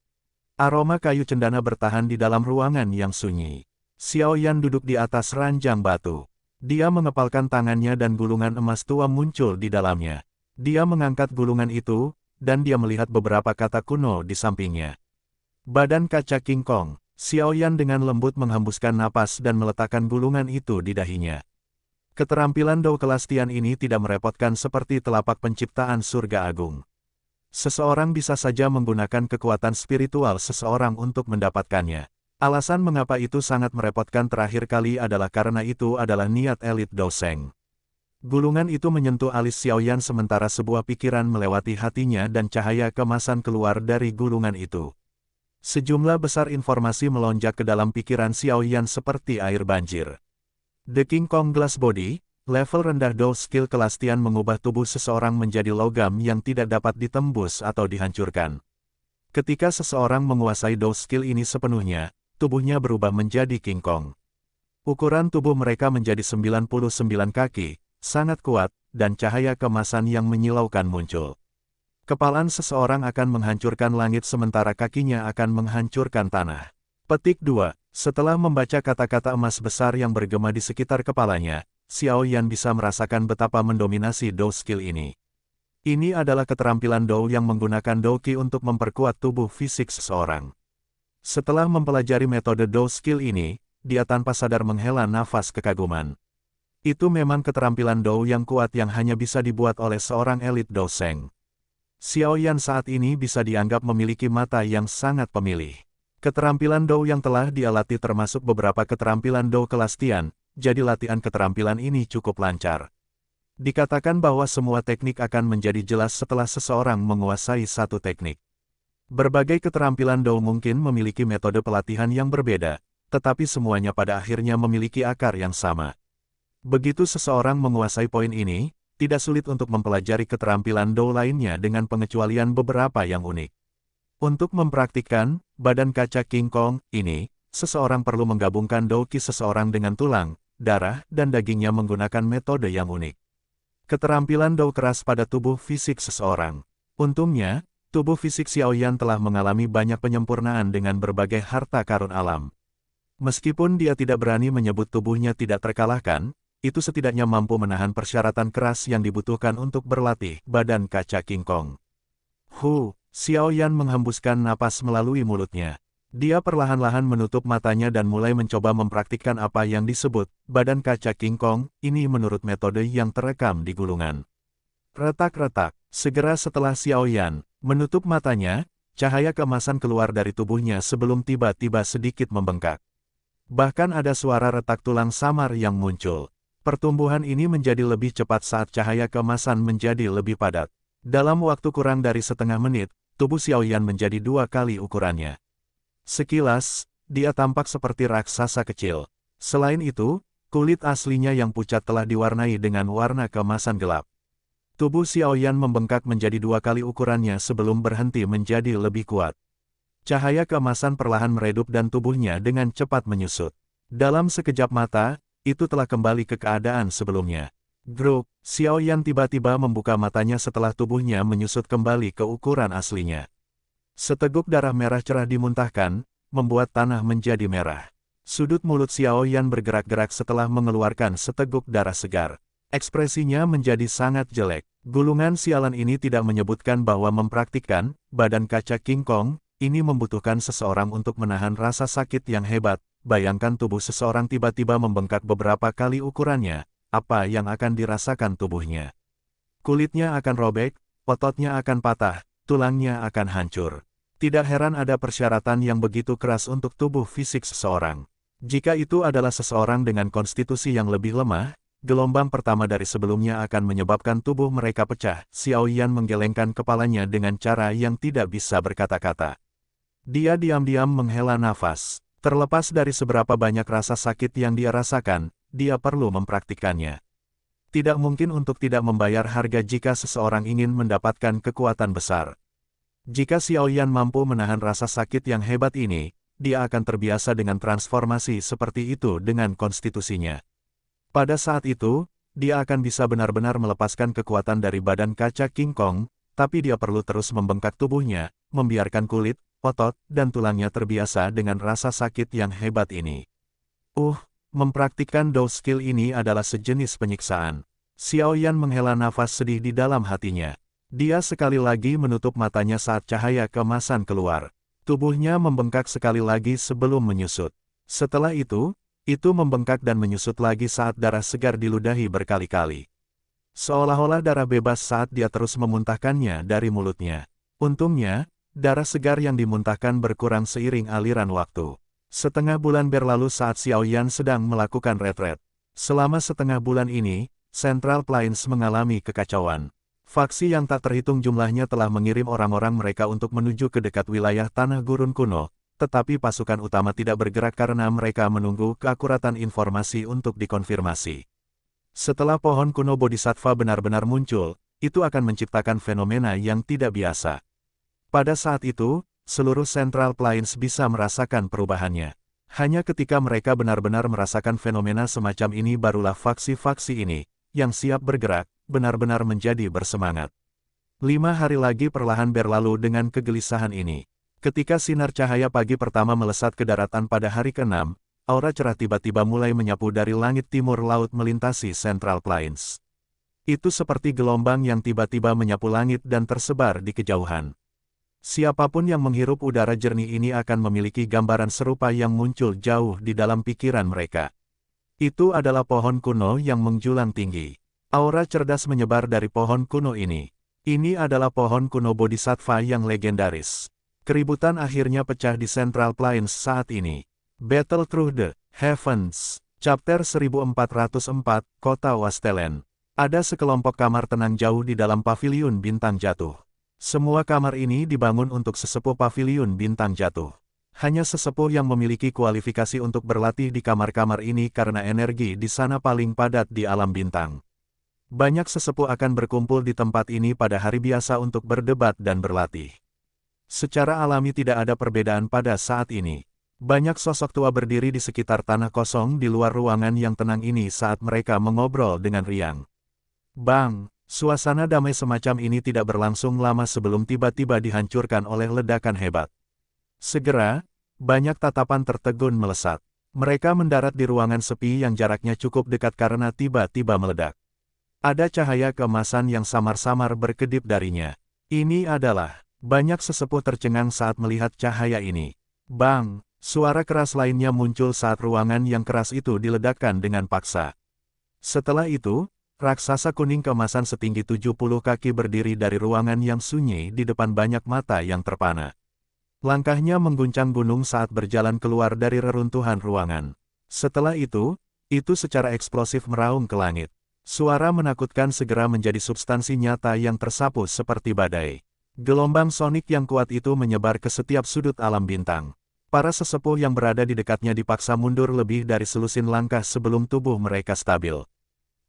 Aroma kayu cendana bertahan di dalam ruangan yang sunyi. Xiao Yan duduk di atas ranjang batu. Dia mengepalkan tangannya dan gulungan emas tua muncul di dalamnya. Dia mengangkat gulungan itu, dan dia melihat beberapa kata kuno di sampingnya. Badan kaca King Kong. Xiao Yan dengan lembut menghembuskan napas dan meletakkan gulungan itu di dahinya. Keterampilan Dou kelas Tian ini tidak merepotkan seperti telapak penciptaan surga agung. Seseorang bisa saja menggunakan kekuatan spiritual seseorang untuk mendapatkannya. Alasan mengapa itu sangat merepotkan terakhir kali adalah karena itu adalah niat elit Doseng. Gulungan itu menyentuh alis Xiao Yan sementara sebuah pikiran melewati hatinya dan cahaya kemasan keluar dari gulungan itu. Sejumlah besar informasi melonjak ke dalam pikiran Xiao Yan seperti air banjir. The King Kong Glass Body, Level rendah Do skill kelas Tian mengubah tubuh seseorang menjadi logam yang tidak dapat ditembus atau dihancurkan. Ketika seseorang menguasai Do skill ini sepenuhnya, tubuhnya berubah menjadi King Kong. Ukuran tubuh mereka menjadi 99 kaki, sangat kuat, dan cahaya keemasan yang menyilaukan muncul. Kepalan seseorang akan menghancurkan langit sementara kakinya akan menghancurkan tanah. Petik 2. Setelah membaca kata-kata emas besar yang bergema di sekitar kepalanya, Xiao Yan bisa merasakan betapa mendominasi Do skill ini. Ini adalah keterampilan Do yang menggunakan Do Qi untuk memperkuat tubuh fisik seseorang. Setelah mempelajari metode Do skill ini, dia tanpa sadar menghela nafas kekaguman. Itu memang keterampilan Do yang kuat yang hanya bisa dibuat oleh seorang elit Do Sheng. Xiao Yan saat ini bisa dianggap memiliki mata yang sangat pemilih. Keterampilan Do yang telah dia latih termasuk beberapa keterampilan Do kelas Tian, jadi latihan keterampilan ini cukup lancar. Dikatakan bahwa semua teknik akan menjadi jelas setelah seseorang menguasai satu teknik. Berbagai keterampilan Do mungkin memiliki metode pelatihan yang berbeda, tetapi semuanya pada akhirnya memiliki akar yang sama. Begitu seseorang menguasai poin ini, tidak sulit untuk mempelajari keterampilan Do lainnya dengan pengecualian beberapa yang unik. Untuk mempraktikkan badan kaca King Kong ini, seseorang perlu menggabungkan Do Qi seseorang dengan tulang, darah, dan dagingnya menggunakan metode yang unik. Keterampilan Do keras pada tubuh fisik seseorang. Untungnya, tubuh fisik Xiao Yan telah mengalami banyak penyempurnaan dengan berbagai harta karun alam. Meskipun dia tidak berani menyebut tubuhnya tidak terkalahkan, itu setidaknya mampu menahan persyaratan keras yang dibutuhkan untuk berlatih badan kaca King Kong. Xiao Yan menghembuskan napas melalui mulutnya. Dia perlahan-lahan menutup matanya dan mulai mencoba mempraktikkan apa yang disebut badan kaca King Kong, ini menurut metode yang terekam di gulungan. Retak-retak, segera setelah Xiao Yan menutup matanya, cahaya keemasan keluar dari tubuhnya sebelum tiba-tiba sedikit membengkak. Bahkan ada suara retak tulang samar yang muncul. Pertumbuhan ini menjadi lebih cepat saat cahaya keemasan menjadi lebih padat. Dalam waktu kurang dari setengah menit, tubuh Xiao Yan menjadi 2 kali ukurannya. Sekilas, dia tampak seperti raksasa kecil. Selain itu, kulit aslinya yang pucat telah diwarnai dengan warna keemasan gelap. Tubuh Xiao Yan membengkak menjadi 2 kali ukurannya sebelum berhenti menjadi lebih kuat. Cahaya keemasan perlahan meredup dan tubuhnya dengan cepat menyusut. Dalam sekejap mata, itu telah kembali ke keadaan sebelumnya. Gruk, Xiao Yan tiba-tiba membuka matanya setelah tubuhnya menyusut kembali ke ukuran aslinya. Seteguk darah merah cerah dimuntahkan, membuat tanah menjadi merah. Sudut mulut Xiao Yan bergerak-gerak setelah mengeluarkan seteguk darah segar. Ekspresinya menjadi sangat jelek. Gulungan sialan ini tidak menyebutkan bahwa mempraktikkan badan kaca King Kong ini membutuhkan seseorang untuk menahan rasa sakit yang hebat. Bayangkan tubuh seseorang tiba-tiba membengkak beberapa kali ukurannya, apa yang akan dirasakan tubuhnya? Kulitnya akan robek, ototnya akan patah, tulangnya akan hancur. Tidak heran ada persyaratan yang begitu keras untuk tubuh fisik seseorang. Jika itu adalah seseorang dengan konstitusi yang lebih lemah, gelombang pertama dari sebelumnya akan menyebabkan tubuh mereka pecah. Xiao Yan menggelengkan kepalanya dengan cara yang tidak bisa berkata-kata. Dia diam-diam menghela nafas. Terlepas dari seberapa banyak rasa sakit yang dia rasakan, dia perlu mempraktikkannya. Tidak mungkin untuk tidak membayar harga jika seseorang ingin mendapatkan kekuatan besar. Jika Xiao Yan mampu menahan rasa sakit yang hebat ini, dia akan terbiasa dengan transformasi seperti itu dengan konstitusinya. Pada saat itu, dia akan bisa benar-benar melepaskan kekuatan dari badan kaca King Kong, tapi dia perlu terus membengkak tubuhnya, membiarkan kulit, otot, dan tulangnya terbiasa dengan rasa sakit yang hebat ini. Mempraktikkan Do skill ini adalah sejenis penyiksaan. Xiao Yan menghela nafas sedih di dalam hatinya. Dia sekali lagi menutup matanya saat cahaya keemasan keluar. Tubuhnya membengkak sekali lagi sebelum menyusut. Setelah itu membengkak dan menyusut lagi saat darah segar diludahi berkali-kali. Seolah-olah darah bebas saat dia terus memuntahkannya dari mulutnya. Untungnya, darah segar yang dimuntahkan berkurang seiring aliran waktu. Setengah bulan berlalu saat Xiao Yan sedang melakukan retret. Selama setengah bulan ini, Central Plains mengalami kekacauan. Faksi yang tak terhitung jumlahnya telah mengirim orang-orang mereka untuk menuju ke dekat wilayah Tanah Gurun Kuno, tetapi pasukan utama tidak bergerak karena mereka menunggu keakuratan informasi untuk dikonfirmasi. Setelah pohon kuno Bodhisattva benar-benar muncul, itu akan menciptakan fenomena yang tidak biasa. Pada saat itu, seluruh Central Plains bisa merasakan perubahannya. Hanya ketika mereka benar-benar merasakan fenomena semacam ini barulah faksi-faksi ini, yang siap bergerak, benar-benar menjadi bersemangat. 5 hari lagi perlahan berlalu dengan kegelisahan ini. Ketika sinar cahaya pagi pertama melesat ke daratan pada hari ke-6, aura cerah tiba-tiba mulai menyapu dari langit timur laut melintasi Central Plains. Itu seperti gelombang yang tiba-tiba menyapu langit dan tersebar di kejauhan. Siapapun yang menghirup udara jernih ini akan memiliki gambaran serupa yang muncul jauh di dalam pikiran mereka. Itu adalah pohon kuno yang menjulang tinggi. Aura cerdas menyebar dari pohon kuno ini. Ini adalah pohon kuno Bodhisattva yang legendaris. Keributan akhirnya pecah di Central Plains saat ini. Battle Through the Heavens, Chapter 1404, Kota Wastelen. Ada sekelompok kamar tenang jauh di dalam paviliun bintang jatuh. Semua kamar ini dibangun untuk sesepuh paviliun bintang jatuh. Hanya sesepuh yang memiliki kualifikasi untuk berlatih di kamar-kamar ini karena energi di sana paling padat di alam bintang. Banyak sesepuh akan berkumpul di tempat ini pada hari biasa untuk berdebat dan berlatih. Secara alami tidak ada perbedaan pada saat ini. Banyak sosok tua berdiri di sekitar tanah kosong di luar ruangan yang tenang ini saat mereka mengobrol dengan riang. Bang, suasana damai semacam ini tidak berlangsung lama sebelum tiba-tiba dihancurkan oleh ledakan hebat. Segera, banyak tatapan tertegun melesat. Mereka mendarat di ruangan sepi yang jaraknya cukup dekat karena tiba-tiba meledak. Ada cahaya keemasan yang samar-samar berkedip darinya. Ini adalah, banyak sesepuh tercengang saat melihat cahaya ini. Bang! Suara keras lainnya muncul saat ruangan yang keras itu diledakkan dengan paksa. Setelah itu, raksasa kuning keemasan setinggi 70 kaki berdiri dari ruangan yang sunyi di depan banyak mata yang terpana. Langkahnya mengguncang gunung saat berjalan keluar dari reruntuhan ruangan. Setelah itu secara eksplosif meraung ke langit. Suara menakutkan segera menjadi substansi nyata yang tersapu seperti badai. Gelombang sonik yang kuat itu menyebar ke setiap sudut alam bintang. Para sesepuh yang berada di dekatnya dipaksa mundur lebih dari selusin langkah sebelum tubuh mereka stabil.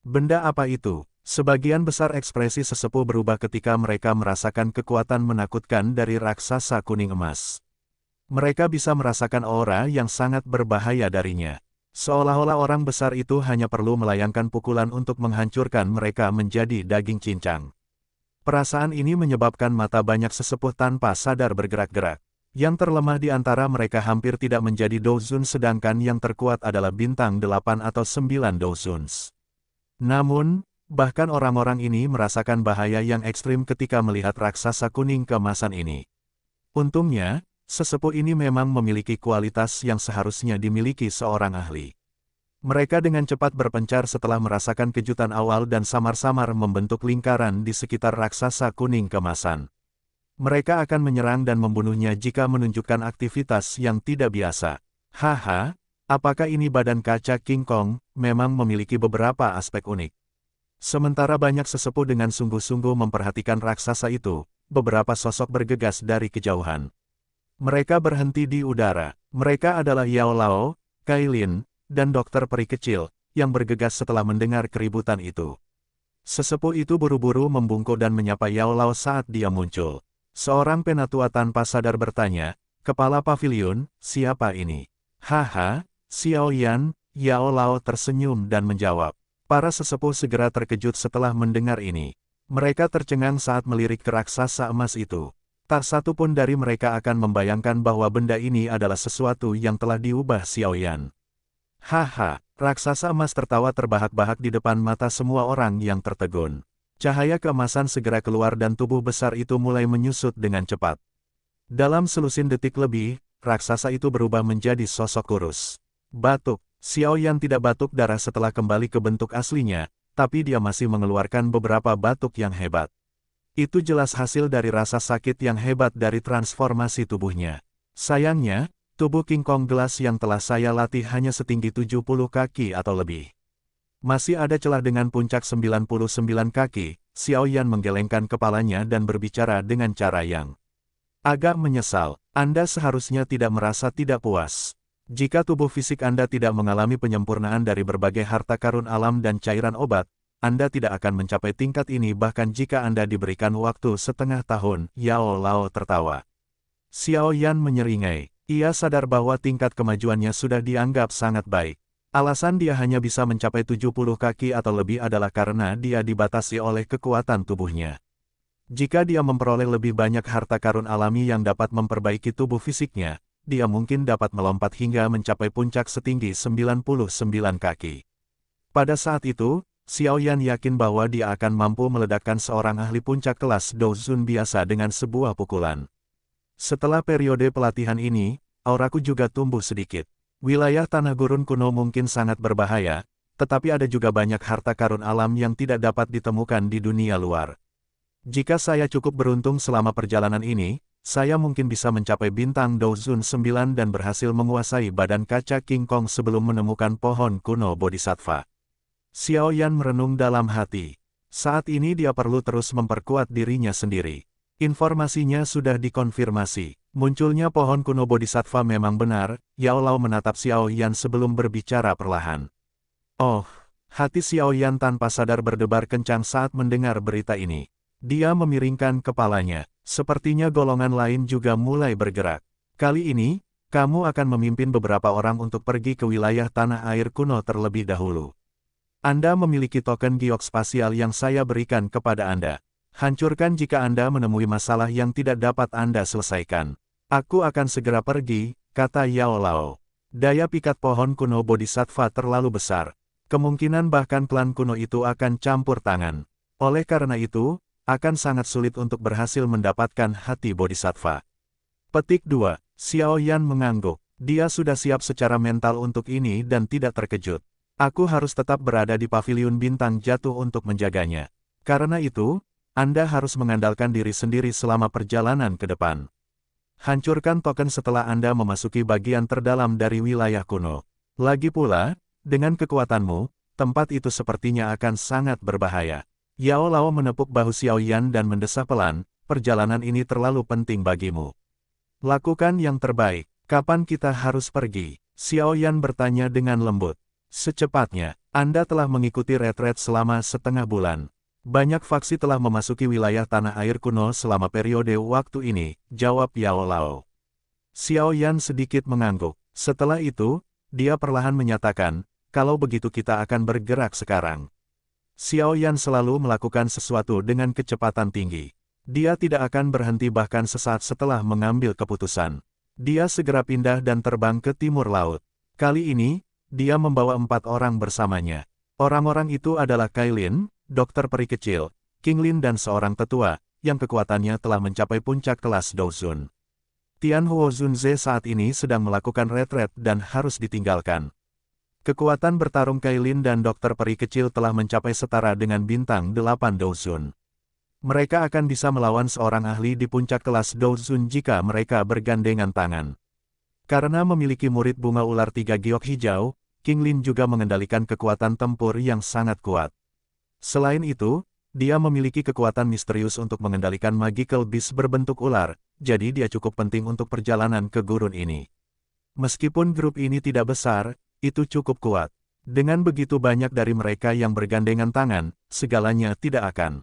Benda apa itu? Sebagian besar ekspresi sesepuh berubah ketika mereka merasakan kekuatan menakutkan dari raksasa kuning emas. Mereka bisa merasakan aura yang sangat berbahaya darinya. Seolah-olah orang besar itu hanya perlu melayangkan pukulan untuk menghancurkan mereka menjadi daging cincang. Perasaan ini menyebabkan mata banyak sesepuh tanpa sadar bergerak-gerak. Yang terlemah di antara mereka hampir tidak menjadi Dozun sedangkan yang terkuat adalah bintang 8 atau 9 Dozuns. Namun, bahkan orang-orang ini merasakan bahaya yang ekstrim ketika melihat raksasa kuning keemasan ini. Untungnya, sesepuh ini memang memiliki kualitas yang seharusnya dimiliki seorang ahli. Mereka dengan cepat berpencar setelah merasakan kejutan awal dan samar-samar membentuk lingkaran di sekitar raksasa kuning keemasan. Mereka akan menyerang dan membunuhnya jika menunjukkan aktivitas yang tidak biasa. Haha, apakah ini badan kaca King Kong, memang memiliki beberapa aspek unik. Sementara banyak sesepuh dengan sungguh-sungguh memperhatikan raksasa itu, beberapa sosok bergegas dari kejauhan. Mereka berhenti di udara. Mereka adalah Yao Lao, Kailin, dan dokter peri kecil, yang bergegas setelah mendengar keributan itu. Sesepuh itu buru-buru membungkuk dan menyapa Yao Lao saat dia muncul. Seorang penatua tanpa sadar bertanya, "Kepala paviliun, siapa ini?" "Haha, Xiao Yan," Yao Lao tersenyum dan menjawab. Para sesepuh segera terkejut setelah mendengar ini. Mereka tercengang saat melirik ke raksasa emas itu. Tak satu pun dari mereka akan membayangkan bahwa benda ini adalah sesuatu yang telah diubah Xiao Yan. Haha, raksasa emas tertawa terbahak-bahak di depan mata semua orang yang tertegun. Cahaya keemasan segera keluar dan tubuh besar itu mulai menyusut dengan cepat. Dalam selusin detik lebih, raksasa itu berubah menjadi sosok kurus. Batuk. Xiao Yan tidak batuk darah setelah kembali ke bentuk aslinya, tapi dia masih mengeluarkan beberapa batuk yang hebat. Itu jelas hasil dari rasa sakit yang hebat dari transformasi tubuhnya. Sayangnya, tubuh King Kong gelas yang telah saya latih hanya setinggi 70 kaki atau lebih. Masih ada celah dengan puncak 99 kaki, Xiao Yan menggelengkan kepalanya dan berbicara dengan cara yang agak menyesal. Anda seharusnya tidak merasa tidak puas. Jika tubuh fisik Anda tidak mengalami penyempurnaan dari berbagai harta karun alam dan cairan obat, Anda tidak akan mencapai tingkat ini bahkan jika Anda diberikan waktu setengah tahun, Yao Lao tertawa. Xiao Yan menyeringai. Ia sadar bahwa tingkat kemajuannya sudah dianggap sangat baik. Alasan dia hanya bisa mencapai 70 kaki atau lebih adalah karena dia dibatasi oleh kekuatan tubuhnya. Jika dia memperoleh lebih banyak harta karun alami yang dapat memperbaiki tubuh fisiknya, dia mungkin dapat melompat hingga mencapai puncak setinggi 99 kaki. Pada saat itu, Xiao Yan yakin bahwa dia akan mampu meledakkan seorang ahli puncak kelas Douzun biasa dengan sebuah pukulan. Setelah periode pelatihan ini, auraku juga tumbuh sedikit. Wilayah Tanah Gurun kuno mungkin sangat berbahaya, tetapi ada juga banyak harta karun alam yang tidak dapat ditemukan di dunia luar. Jika saya cukup beruntung selama perjalanan ini, saya mungkin bisa mencapai bintang Douzun 9 dan berhasil menguasai badan kaca King Kong sebelum menemukan pohon kuno Bodhisattva. Xiao Yan merenung dalam hati. Saat ini dia perlu terus memperkuat dirinya sendiri. Informasinya sudah dikonfirmasi. Munculnya pohon kuno Bodhisattva memang benar. Yao Lao menatap Xiao Yan sebelum berbicara perlahan. Oh, hati Xiao Yan tanpa sadar berdebar kencang saat mendengar berita ini. Dia memiringkan kepalanya. Sepertinya golongan lain juga mulai bergerak. Kali ini, kamu akan memimpin beberapa orang untuk pergi ke wilayah tanah air kuno terlebih dahulu. Anda memiliki token giok spasial yang saya berikan kepada Anda. Hancurkan jika Anda menemui masalah yang tidak dapat Anda selesaikan. Aku akan segera pergi, kata Yao Lao. Daya pikat pohon kuno Bodhisattva terlalu besar. Kemungkinan bahkan klan kuno itu akan campur tangan. Oleh karena itu, akan sangat sulit untuk berhasil mendapatkan hati Bodhisattva. Petik 2. Xiao Yan mengangguk. Dia sudah siap secara mental untuk ini dan tidak terkejut. Aku harus tetap berada di paviliun bintang jatuh untuk menjaganya. Karena itu, Anda harus mengandalkan diri sendiri selama perjalanan ke depan. Hancurkan token setelah Anda memasuki bagian terdalam dari wilayah kuno. Lagi pula, dengan kekuatanmu, tempat itu sepertinya akan sangat berbahaya. Yao Lao menepuk bahu Xiao Yan dan mendesah pelan, perjalanan ini terlalu penting bagimu. Lakukan yang terbaik. Kapan kita harus pergi? Xiao Yan bertanya dengan lembut. Secepatnya, Anda telah mengikuti retret selama setengah bulan. Banyak faksi telah memasuki wilayah tanah air kuno selama periode waktu ini, jawab Yao Lao. Xiao Yan sedikit mengangguk. Setelah itu, dia perlahan menyatakan, kalau begitu kita akan bergerak sekarang. Xiao Yan selalu melakukan sesuatu dengan kecepatan tinggi. Dia tidak akan berhenti bahkan sesaat setelah mengambil keputusan. Dia segera pindah dan terbang ke timur laut. Kali ini, dia membawa 4 orang bersamanya. Orang-orang itu adalah Kailin, dokter peri kecil, Qinglin dan seorang tetua, yang kekuatannya telah mencapai puncak kelas Douzun. Tian Huo Zunze saat ini sedang melakukan retret dan harus ditinggalkan. Kekuatan bertarung Kailin dan dokter peri kecil telah mencapai setara dengan bintang 8 Douzun. Mereka akan bisa melawan seorang ahli di puncak kelas Douzun jika mereka bergandengan tangan. Karena memiliki murid bunga ular 3 giok hijau, Qinglin juga mengendalikan kekuatan tempur yang sangat kuat. Selain itu, dia memiliki kekuatan misterius untuk mengendalikan magical beast berbentuk ular, jadi dia cukup penting untuk perjalanan ke gurun ini. Meskipun grup ini tidak besar, itu cukup kuat. Dengan begitu banyak dari mereka yang bergandengan tangan, segalanya tidak akan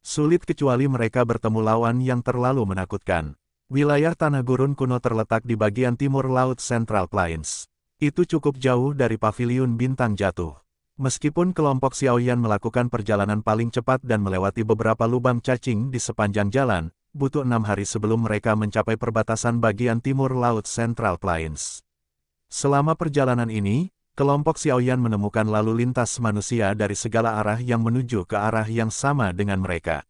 sulit kecuali mereka bertemu lawan yang terlalu menakutkan. Wilayah Tanah Gurun kuno terletak di bagian timur Laut Central Plains. Itu cukup jauh dari paviliun bintang jatuh. Meskipun kelompok Xiao Yan melakukan perjalanan paling cepat dan melewati beberapa lubang cacing di sepanjang jalan, butuh 6 hari sebelum mereka mencapai perbatasan bagian timur Laut Central Plains. Selama perjalanan ini, kelompok Xiao Yan menemukan lalu lintas manusia dari segala arah yang menuju ke arah yang sama dengan mereka.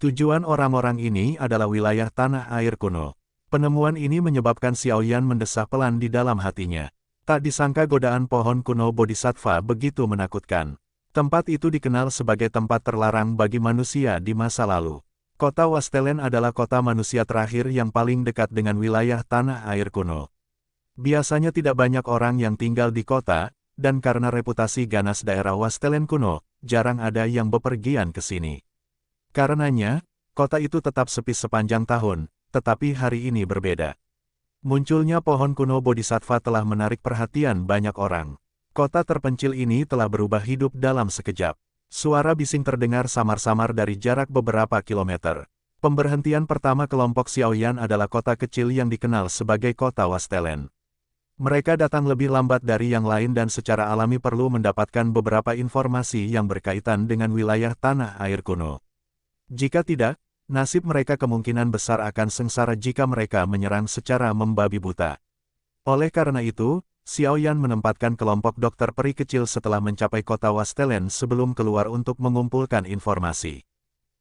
Tujuan orang-orang ini adalah wilayah tanah air kuno. Penemuan ini menyebabkan Xiao Yan mendesah pelan di dalam hatinya. Tak disangka godaan pohon kuno Bodhisattva begitu menakutkan. Tempat itu dikenal sebagai tempat terlarang bagi manusia di masa lalu. Kota Wastelen adalah kota manusia terakhir yang paling dekat dengan wilayah tanah air kuno. Biasanya tidak banyak orang yang tinggal di kota, dan karena reputasi ganas daerah Wastelen kuno, jarang ada yang bepergian ke sini. Karenanya, kota itu tetap sepi sepanjang tahun, tetapi hari ini berbeda. Munculnya pohon kuno Bodhisattva telah menarik perhatian banyak orang. Kota terpencil ini telah berubah hidup dalam sekejap. Suara bising terdengar samar-samar dari jarak beberapa kilometer. Pemberhentian pertama kelompok Xiaoyan adalah kota kecil yang dikenal sebagai kota Wastelen. Mereka datang lebih lambat dari yang lain dan secara alami perlu mendapatkan beberapa informasi yang berkaitan dengan wilayah tanah air kuno. Jika tidak, nasib mereka kemungkinan besar akan sengsara jika mereka menyerang secara membabi buta. Oleh karena itu, Xiaoyan menempatkan kelompok dokter peri kecil setelah mencapai kota Wastelen sebelum keluar untuk mengumpulkan informasi.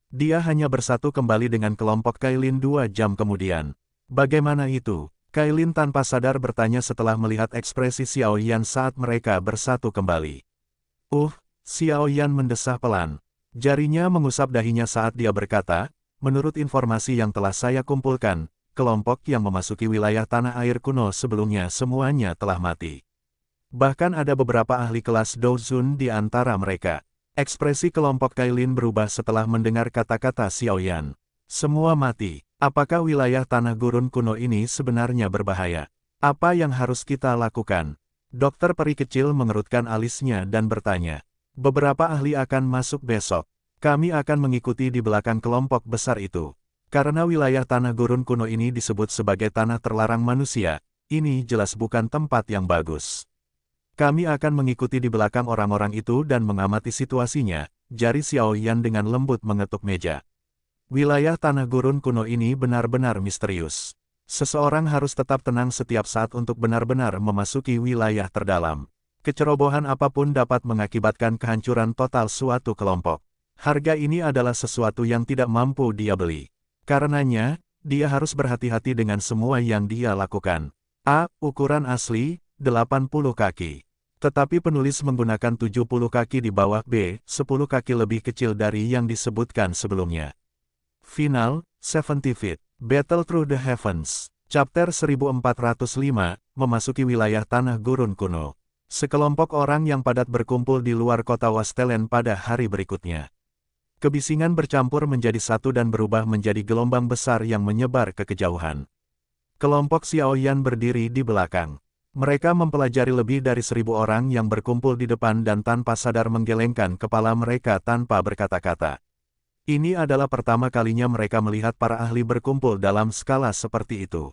Dia hanya bersatu kembali dengan kelompok Kailin 2 jam kemudian. Bagaimana itu? Kailin tanpa sadar bertanya setelah melihat ekspresi Xiaoyan saat mereka bersatu kembali. Xiaoyan mendesah pelan. Jarinya mengusap dahinya saat dia berkata, menurut informasi yang telah saya kumpulkan, kelompok yang memasuki wilayah tanah air kuno sebelumnya semuanya telah mati. Bahkan ada beberapa ahli kelas Douzun di antara mereka. Ekspresi kelompok Kailin berubah setelah mendengar kata-kata Xiaoyan. Semua mati. Apakah wilayah tanah gurun kuno ini sebenarnya berbahaya? Apa yang harus kita lakukan? Dokter peri kecil mengerutkan alisnya dan bertanya. Beberapa ahli akan masuk besok. Kami akan mengikuti di belakang kelompok besar itu. Karena wilayah tanah gurun kuno ini disebut sebagai tanah terlarang manusia, ini jelas bukan tempat yang bagus. Kami akan mengikuti di belakang orang-orang itu dan mengamati situasinya, jari Xiaoyan dengan lembut mengetuk meja. Wilayah tanah gurun kuno ini benar-benar misterius. Seseorang harus tetap tenang setiap saat untuk benar-benar memasuki wilayah terdalam. Kecerobohan apapun dapat mengakibatkan kehancuran total suatu kelompok. Harga ini adalah sesuatu yang tidak mampu dia beli. Karenanya, dia harus berhati-hati dengan semua yang dia lakukan. Ukuran asli, 80 kaki. Tetapi penulis menggunakan 70 kaki di bawah B, 10 kaki lebih kecil dari yang disebutkan sebelumnya. Final, 70 feet. Battle Through the Heavens. Chapter 1405, memasuki wilayah tanah gurun kuno. Sekelompok orang yang padat berkumpul di luar kota Wastelen pada hari berikutnya. Kebisingan bercampur menjadi satu dan berubah menjadi gelombang besar yang menyebar ke kejauhan. Kelompok Xiaoyan berdiri di belakang. Mereka mempelajari lebih dari 1000 orang yang berkumpul di depan dan tanpa sadar menggelengkan kepala mereka tanpa berkata-kata. Ini adalah pertama kalinya mereka melihat para ahli berkumpul dalam skala seperti itu.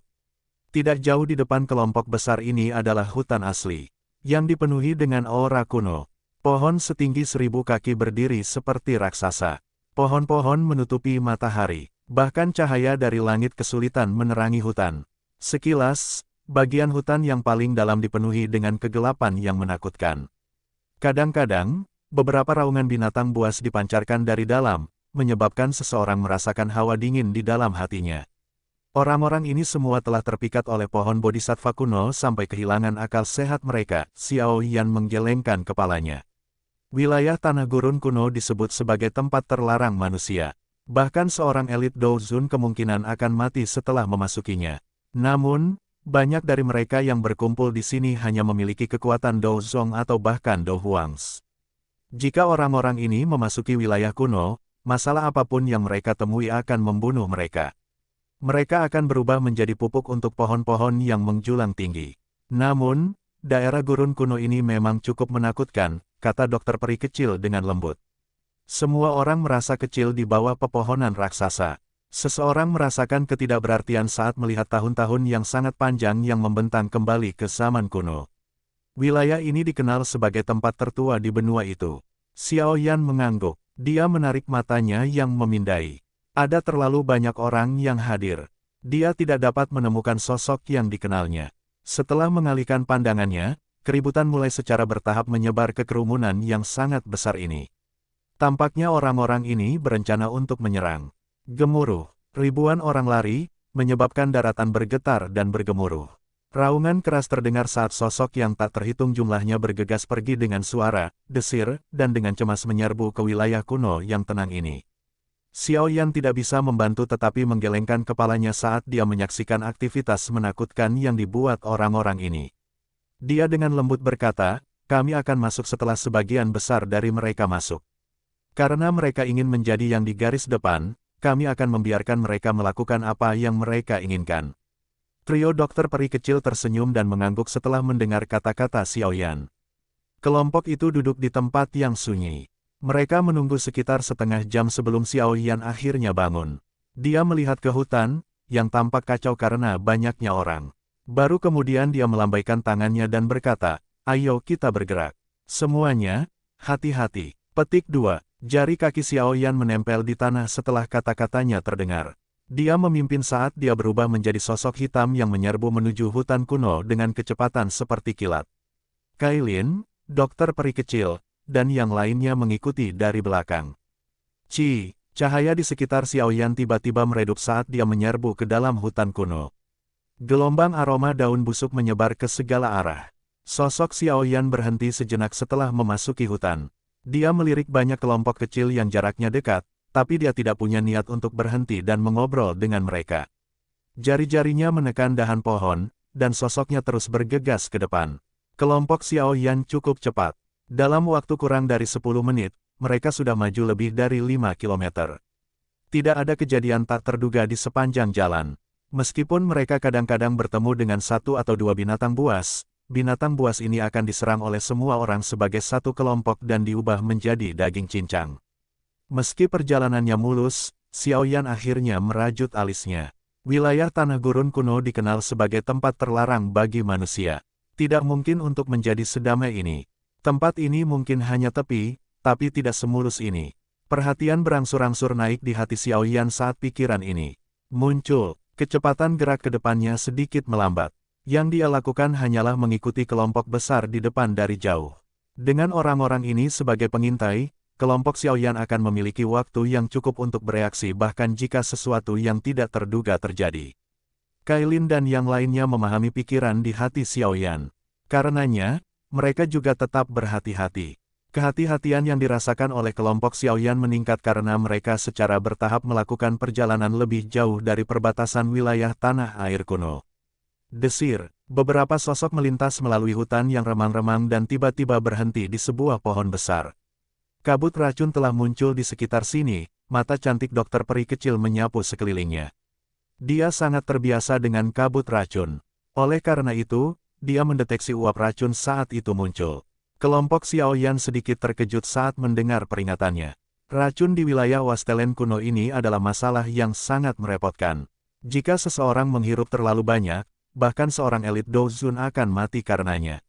Tidak jauh di depan kelompok besar ini adalah hutan asli, yang dipenuhi dengan aura kuno. Pohon setinggi 1000 kaki berdiri seperti raksasa. Pohon-pohon menutupi matahari, bahkan cahaya dari langit kesulitan menerangi hutan. Sekilas, bagian hutan yang paling dalam dipenuhi dengan kegelapan yang menakutkan. Kadang-kadang, beberapa raungan binatang buas dipancarkan dari dalam, menyebabkan seseorang merasakan hawa dingin di dalam hatinya. Orang-orang ini semua telah terpikat oleh pohon bodhisattva kuno sampai kehilangan akal sehat mereka. Xiaoyan menggelengkan kepalanya. Wilayah tanah gurun kuno disebut sebagai tempat terlarang manusia. Bahkan seorang elit Douzun kemungkinan akan mati setelah memasukinya. Namun, banyak dari mereka yang berkumpul di sini hanya memiliki kekuatan Douzong atau bahkan Douhuangs. Jika orang-orang ini memasuki wilayah kuno, masalah apapun yang mereka temui akan membunuh mereka. Mereka akan berubah menjadi pupuk untuk pohon-pohon yang menjulang tinggi. Namun, daerah gurun kuno ini memang cukup menakutkan, kata dokter peri kecil dengan lembut. Semua orang merasa kecil di bawah pepohonan raksasa. Seseorang merasakan ketidakberartian saat melihat tahun-tahun yang sangat panjang yang membentang kembali ke zaman kuno. Wilayah ini dikenal sebagai tempat tertua di benua itu. Xiaoyan mengangguk. Dia menarik matanya yang memindai. Ada terlalu banyak orang yang hadir. Dia tidak dapat menemukan sosok yang dikenalnya. Setelah mengalihkan pandangannya, keributan mulai secara bertahap menyebar ke kerumunan yang sangat besar ini. Tampaknya orang-orang ini berencana untuk menyerang. Gemuruh. Ribuan orang lari, menyebabkan daratan bergetar dan bergemuruh. Raungan keras terdengar saat sosok yang tak terhitung jumlahnya bergegas pergi dengan suara, desir, dan dengan cemas menyerbu ke wilayah kuno yang tenang ini. Xiaoyan tidak bisa membantu tetapi menggelengkan kepalanya saat dia menyaksikan aktivitas menakutkan yang dibuat orang-orang ini. Dia dengan lembut berkata, kami akan masuk setelah sebagian besar dari mereka masuk. Karena mereka ingin menjadi yang di garis depan, kami akan membiarkan mereka melakukan apa yang mereka inginkan. Trio dokter peri kecil tersenyum dan mengangguk setelah mendengar kata-kata Xiaoyan. Kelompok itu duduk di tempat yang sunyi. Mereka menunggu sekitar setengah jam sebelum Xiaoyan akhirnya bangun. Dia melihat ke hutan, yang tampak kacau karena banyaknya orang. Baru kemudian dia melambaikan tangannya dan berkata, "Ayo kita bergerak. Semuanya, hati-hati." Petik 2. Jari kaki Xiaoyan menempel di tanah setelah kata-katanya terdengar. Dia memimpin saat dia berubah menjadi sosok hitam yang menyerbu menuju hutan kuno dengan kecepatan seperti kilat. Kailin, dokter peri kecil, dan yang lainnya mengikuti dari belakang. Cahaya di sekitar Xiaoyan tiba-tiba meredup saat dia menyerbu ke dalam hutan kuno. Gelombang aroma daun busuk menyebar ke segala arah. Sosok Xiaoyan berhenti sejenak setelah memasuki hutan. Dia melirik banyak kelompok kecil yang jaraknya dekat, tapi dia tidak punya niat untuk berhenti dan mengobrol dengan mereka. Jari-jarinya menekan dahan pohon, dan sosoknya terus bergegas ke depan. Kelompok Xiaoyan cukup cepat. Dalam waktu kurang dari 10 menit, mereka sudah maju lebih dari 5 kilometer. Tidak ada kejadian tak terduga di sepanjang jalan. Meskipun mereka kadang-kadang bertemu dengan satu atau dua binatang buas ini akan diserang oleh semua orang sebagai satu kelompok dan diubah menjadi daging cincang. Meski perjalanannya mulus, Xiaoyan akhirnya merajut alisnya. Wilayah tanah gurun kuno dikenal sebagai tempat terlarang bagi manusia. Tidak mungkin untuk menjadi sedamai ini. Tempat ini mungkin hanya tepi, tapi tidak semulus ini. Perhatian berangsur-angsur naik di hati Xiaoyan saat pikiran ini muncul. Kecepatan gerak ke depannya sedikit melambat. Yang dia lakukan hanyalah mengikuti kelompok besar di depan dari jauh. Dengan orang-orang ini sebagai pengintai, kelompok Xiaoyan akan memiliki waktu yang cukup untuk bereaksi bahkan jika sesuatu yang tidak terduga terjadi. Kailin dan yang lainnya memahami pikiran di hati Xiaoyan. Karenanya, mereka juga tetap berhati-hati. Kehati-hatian yang dirasakan oleh kelompok Xiaoyan meningkat karena mereka secara bertahap melakukan perjalanan lebih jauh dari perbatasan wilayah tanah air kuno. Desir, beberapa sosok melintas melalui hutan yang remang-remang dan tiba-tiba berhenti di sebuah pohon besar. Kabut racun telah muncul di sekitar sini, mata cantik dokter peri kecil menyapu sekelilingnya. Dia sangat terbiasa dengan kabut racun. Oleh karena itu, dia mendeteksi uap racun saat itu muncul. Kelompok Xiaoyan sedikit terkejut saat mendengar peringatannya. Racun di wilayah Wastelen kuno ini adalah masalah yang sangat merepotkan. Jika seseorang menghirup terlalu banyak, bahkan seorang elit Douzun akan mati karenanya.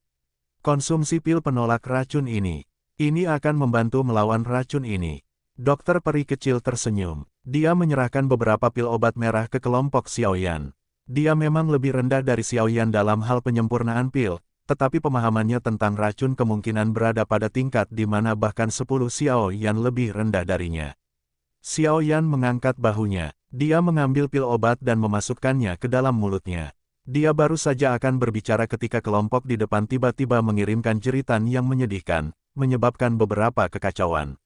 Konsumsi pil penolak racun ini akan membantu melawan racun ini. Dokter peri kecil tersenyum. Dia menyerahkan beberapa pil obat merah ke kelompok Xiaoyan. Dia memang lebih rendah dari Xiaoyan dalam hal penyempurnaan pil, tetapi pemahamannya tentang racun kemungkinan berada pada tingkat di mana bahkan 10 Xiaoyan lebih rendah darinya. Xiaoyan mengangkat bahunya. Dia mengambil pil obat dan memasukkannya ke dalam mulutnya. Dia baru saja akan berbicara ketika kelompok di depan tiba-tiba mengirimkan jeritan yang menyedihkan, menyebabkan beberapa kekacauan.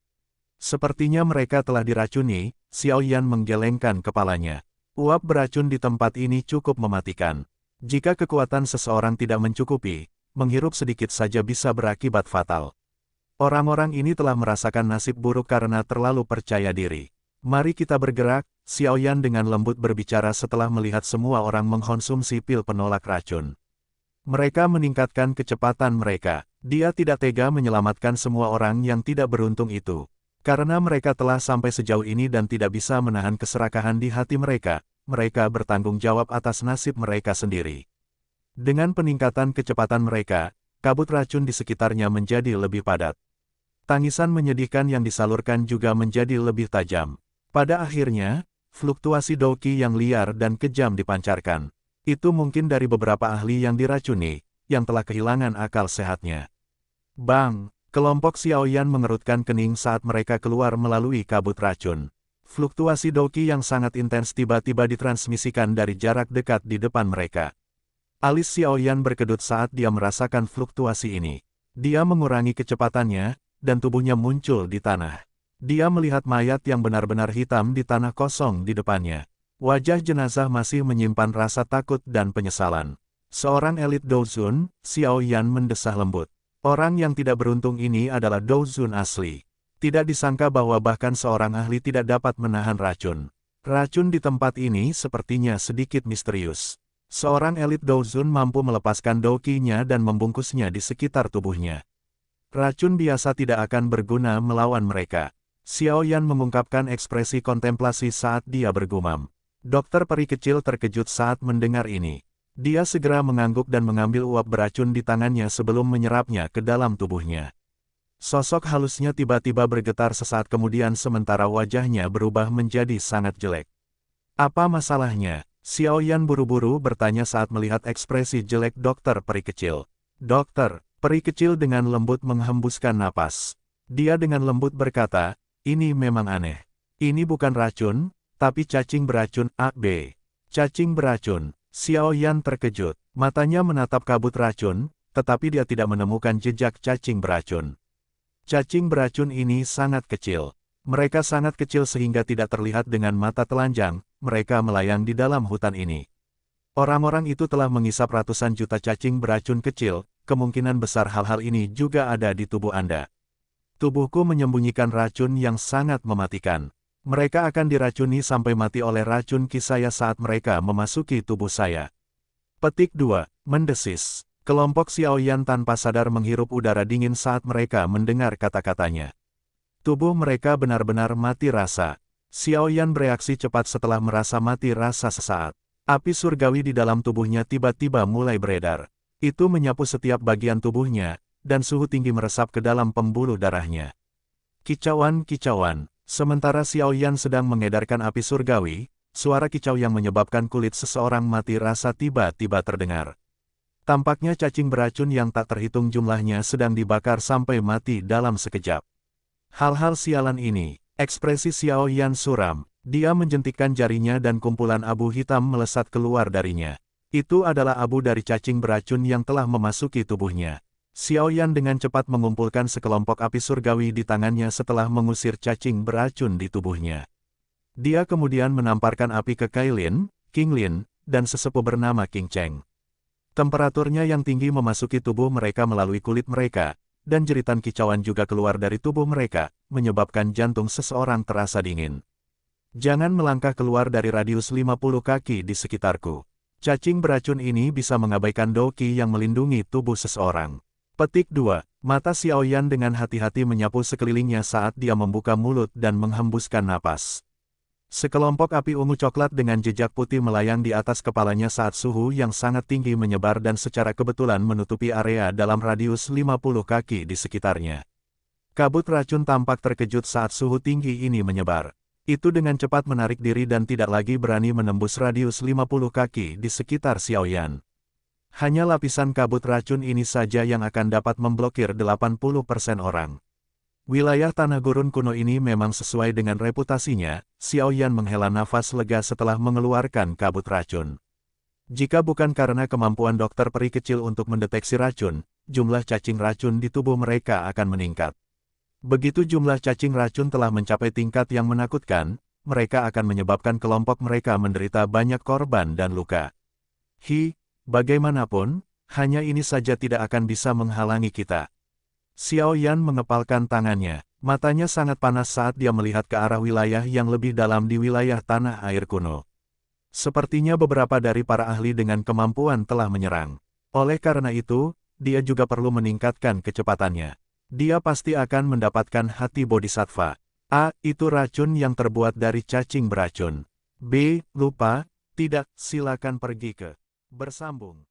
Sepertinya mereka telah diracuni. Xiaoyan menggelengkan kepalanya. Uap beracun di tempat ini cukup mematikan. Jika kekuatan seseorang tidak mencukupi, menghirup sedikit saja bisa berakibat fatal. Orang-orang ini telah merasakan nasib buruk karena terlalu percaya diri. Mari kita bergerak, Xiaoyan dengan lembut berbicara setelah melihat semua orang mengkonsumsi pil penolak racun. Mereka meningkatkan kecepatan mereka. Dia tidak tega menyelamatkan semua orang yang tidak beruntung itu. Karena mereka telah sampai sejauh ini dan tidak bisa menahan keserakahan di hati mereka, mereka bertanggung jawab atas nasib mereka sendiri. Dengan peningkatan kecepatan mereka, kabut racun di sekitarnya menjadi lebih padat. Tangisan menyedihkan yang disalurkan juga menjadi lebih tajam. Pada akhirnya, fluktuasi Douqi yang liar dan kejam dipancarkan. Itu mungkin dari beberapa ahli yang diracuni, yang telah kehilangan akal sehatnya. Bang! Kelompok Xiaoyan mengerutkan kening saat mereka keluar melalui kabut racun. Fluktuasi Douqi yang sangat intens tiba-tiba ditransmisikan dari jarak dekat di depan mereka. Alis Xiaoyan berkedut saat dia merasakan fluktuasi ini. Dia mengurangi kecepatannya, dan tubuhnya muncul di tanah. Dia melihat mayat yang benar-benar hitam di tanah kosong di depannya. Wajah jenazah masih menyimpan rasa takut dan penyesalan. Seorang elit Douzun, Xiaoyan mendesah lembut. Orang yang tidak beruntung ini adalah Douzun asli. Tidak disangka bahwa bahkan seorang ahli tidak dapat menahan racun. Racun di tempat ini sepertinya sedikit misterius. Seorang elit Douzun mampu melepaskan Douki-nya dan membungkusnya di sekitar tubuhnya. Racun biasa tidak akan berguna melawan mereka. Xiao Yan mengungkapkan ekspresi kontemplasi saat dia bergumam. Dokter peri kecil terkejut saat mendengar ini. Dia segera mengangguk dan mengambil uap beracun di tangannya sebelum menyerapnya ke dalam tubuhnya. Sosok halusnya tiba-tiba bergetar sesaat kemudian sementara wajahnya berubah menjadi sangat jelek. Apa masalahnya? Xiao Yan buru-buru bertanya saat melihat ekspresi jelek dokter peri kecil. Dokter, peri kecil dengan lembut menghembuskan napas. Dia dengan lembut berkata, ini memang aneh. Ini bukan racun, tapi cacing beracun AB. Cacing beracun. Xiao Yan terkejut. Matanya menatap kabut racun, tetapi dia tidak menemukan jejak cacing beracun. Cacing beracun ini sangat kecil. Mereka sangat kecil sehingga tidak terlihat dengan mata telanjang, mereka melayang di dalam hutan ini. Orang-orang itu telah mengisap ratusan juta cacing beracun kecil, kemungkinan besar hal-hal ini juga ada di tubuh Anda. Tubuhku menyembunyikan racun yang sangat mematikan. Mereka akan diracuni sampai mati oleh racun kisaya saat mereka memasuki tubuh saya. Petik 2. Mendesis. Kelompok Xiao Yan tanpa sadar menghirup udara dingin saat mereka mendengar kata-katanya. Tubuh mereka benar-benar mati rasa. Xiao Yan bereaksi cepat setelah merasa mati rasa sesaat. Api surgawi di dalam tubuhnya tiba-tiba mulai beredar. Itu menyapu setiap bagian tubuhnya, dan suhu tinggi meresap ke dalam pembuluh darahnya. Kicauan-kicauan. Sementara Xiao Yan sedang mengedarkan api surgawi, suara kicau yang menyebabkan kulit seseorang mati rasa tiba-tiba terdengar. Tampaknya cacing beracun yang tak terhitung jumlahnya sedang dibakar sampai mati dalam sekejap. Hal-hal sialan ini, ekspresi Xiao Yan suram, dia menjentikkan jarinya dan kumpulan abu hitam melesat keluar darinya. Itu adalah abu dari cacing beracun yang telah memasuki tubuhnya. Xiao Yan dengan cepat mengumpulkan sekelompok api surgawi di tangannya setelah mengusir cacing beracun di tubuhnya. Dia kemudian menamparkan api ke Kailin, Qinglin, dan sesepuh bernama Qing Cheng. Temperaturnya yang tinggi memasuki tubuh mereka melalui kulit mereka, dan jeritan kicauan juga keluar dari tubuh mereka, menyebabkan jantung seseorang terasa dingin. Jangan melangkah keluar dari radius 50 kaki di sekitarku. Cacing beracun ini bisa mengabaikan Douki yang melindungi tubuh seseorang. Petik 2. Mata Xiao Yan dengan hati-hati menyapu sekelilingnya saat dia membuka mulut dan menghembuskan napas. Sekelompok api ungu coklat dengan jejak putih melayang di atas kepalanya saat suhu yang sangat tinggi menyebar dan secara kebetulan menutupi area dalam radius 50 kaki di sekitarnya. Kabut racun tampak terkejut saat suhu tinggi ini menyebar. Itu dengan cepat menarik diri dan tidak lagi berani menembus radius 50 kaki di sekitar Xiao Yan. Hanya lapisan kabut racun ini saja yang akan dapat memblokir 80% orang. Wilayah tanah gurun kuno ini memang sesuai dengan reputasinya. Xiao Yan menghela nafas lega setelah mengeluarkan kabut racun. Jika bukan karena kemampuan dokter peri kecil untuk mendeteksi racun, jumlah cacing racun di tubuh mereka akan meningkat. Begitu jumlah cacing racun telah mencapai tingkat yang menakutkan, mereka akan menyebabkan kelompok mereka menderita banyak korban dan luka. Bagaimanapun, hanya ini saja tidak akan bisa menghalangi kita. Xiao Yan mengepalkan tangannya, matanya sangat panas saat dia melihat ke arah wilayah yang lebih dalam di wilayah tanah air kuno. Sepertinya beberapa dari para ahli dengan kemampuan telah menyerang. Oleh karena itu, dia juga perlu meningkatkan kecepatannya. Dia pasti akan mendapatkan hati bodhisattva. A. Itu racun yang terbuat dari cacing beracun. B. Lupa, tidak, silakan pergi ke. Bersambung.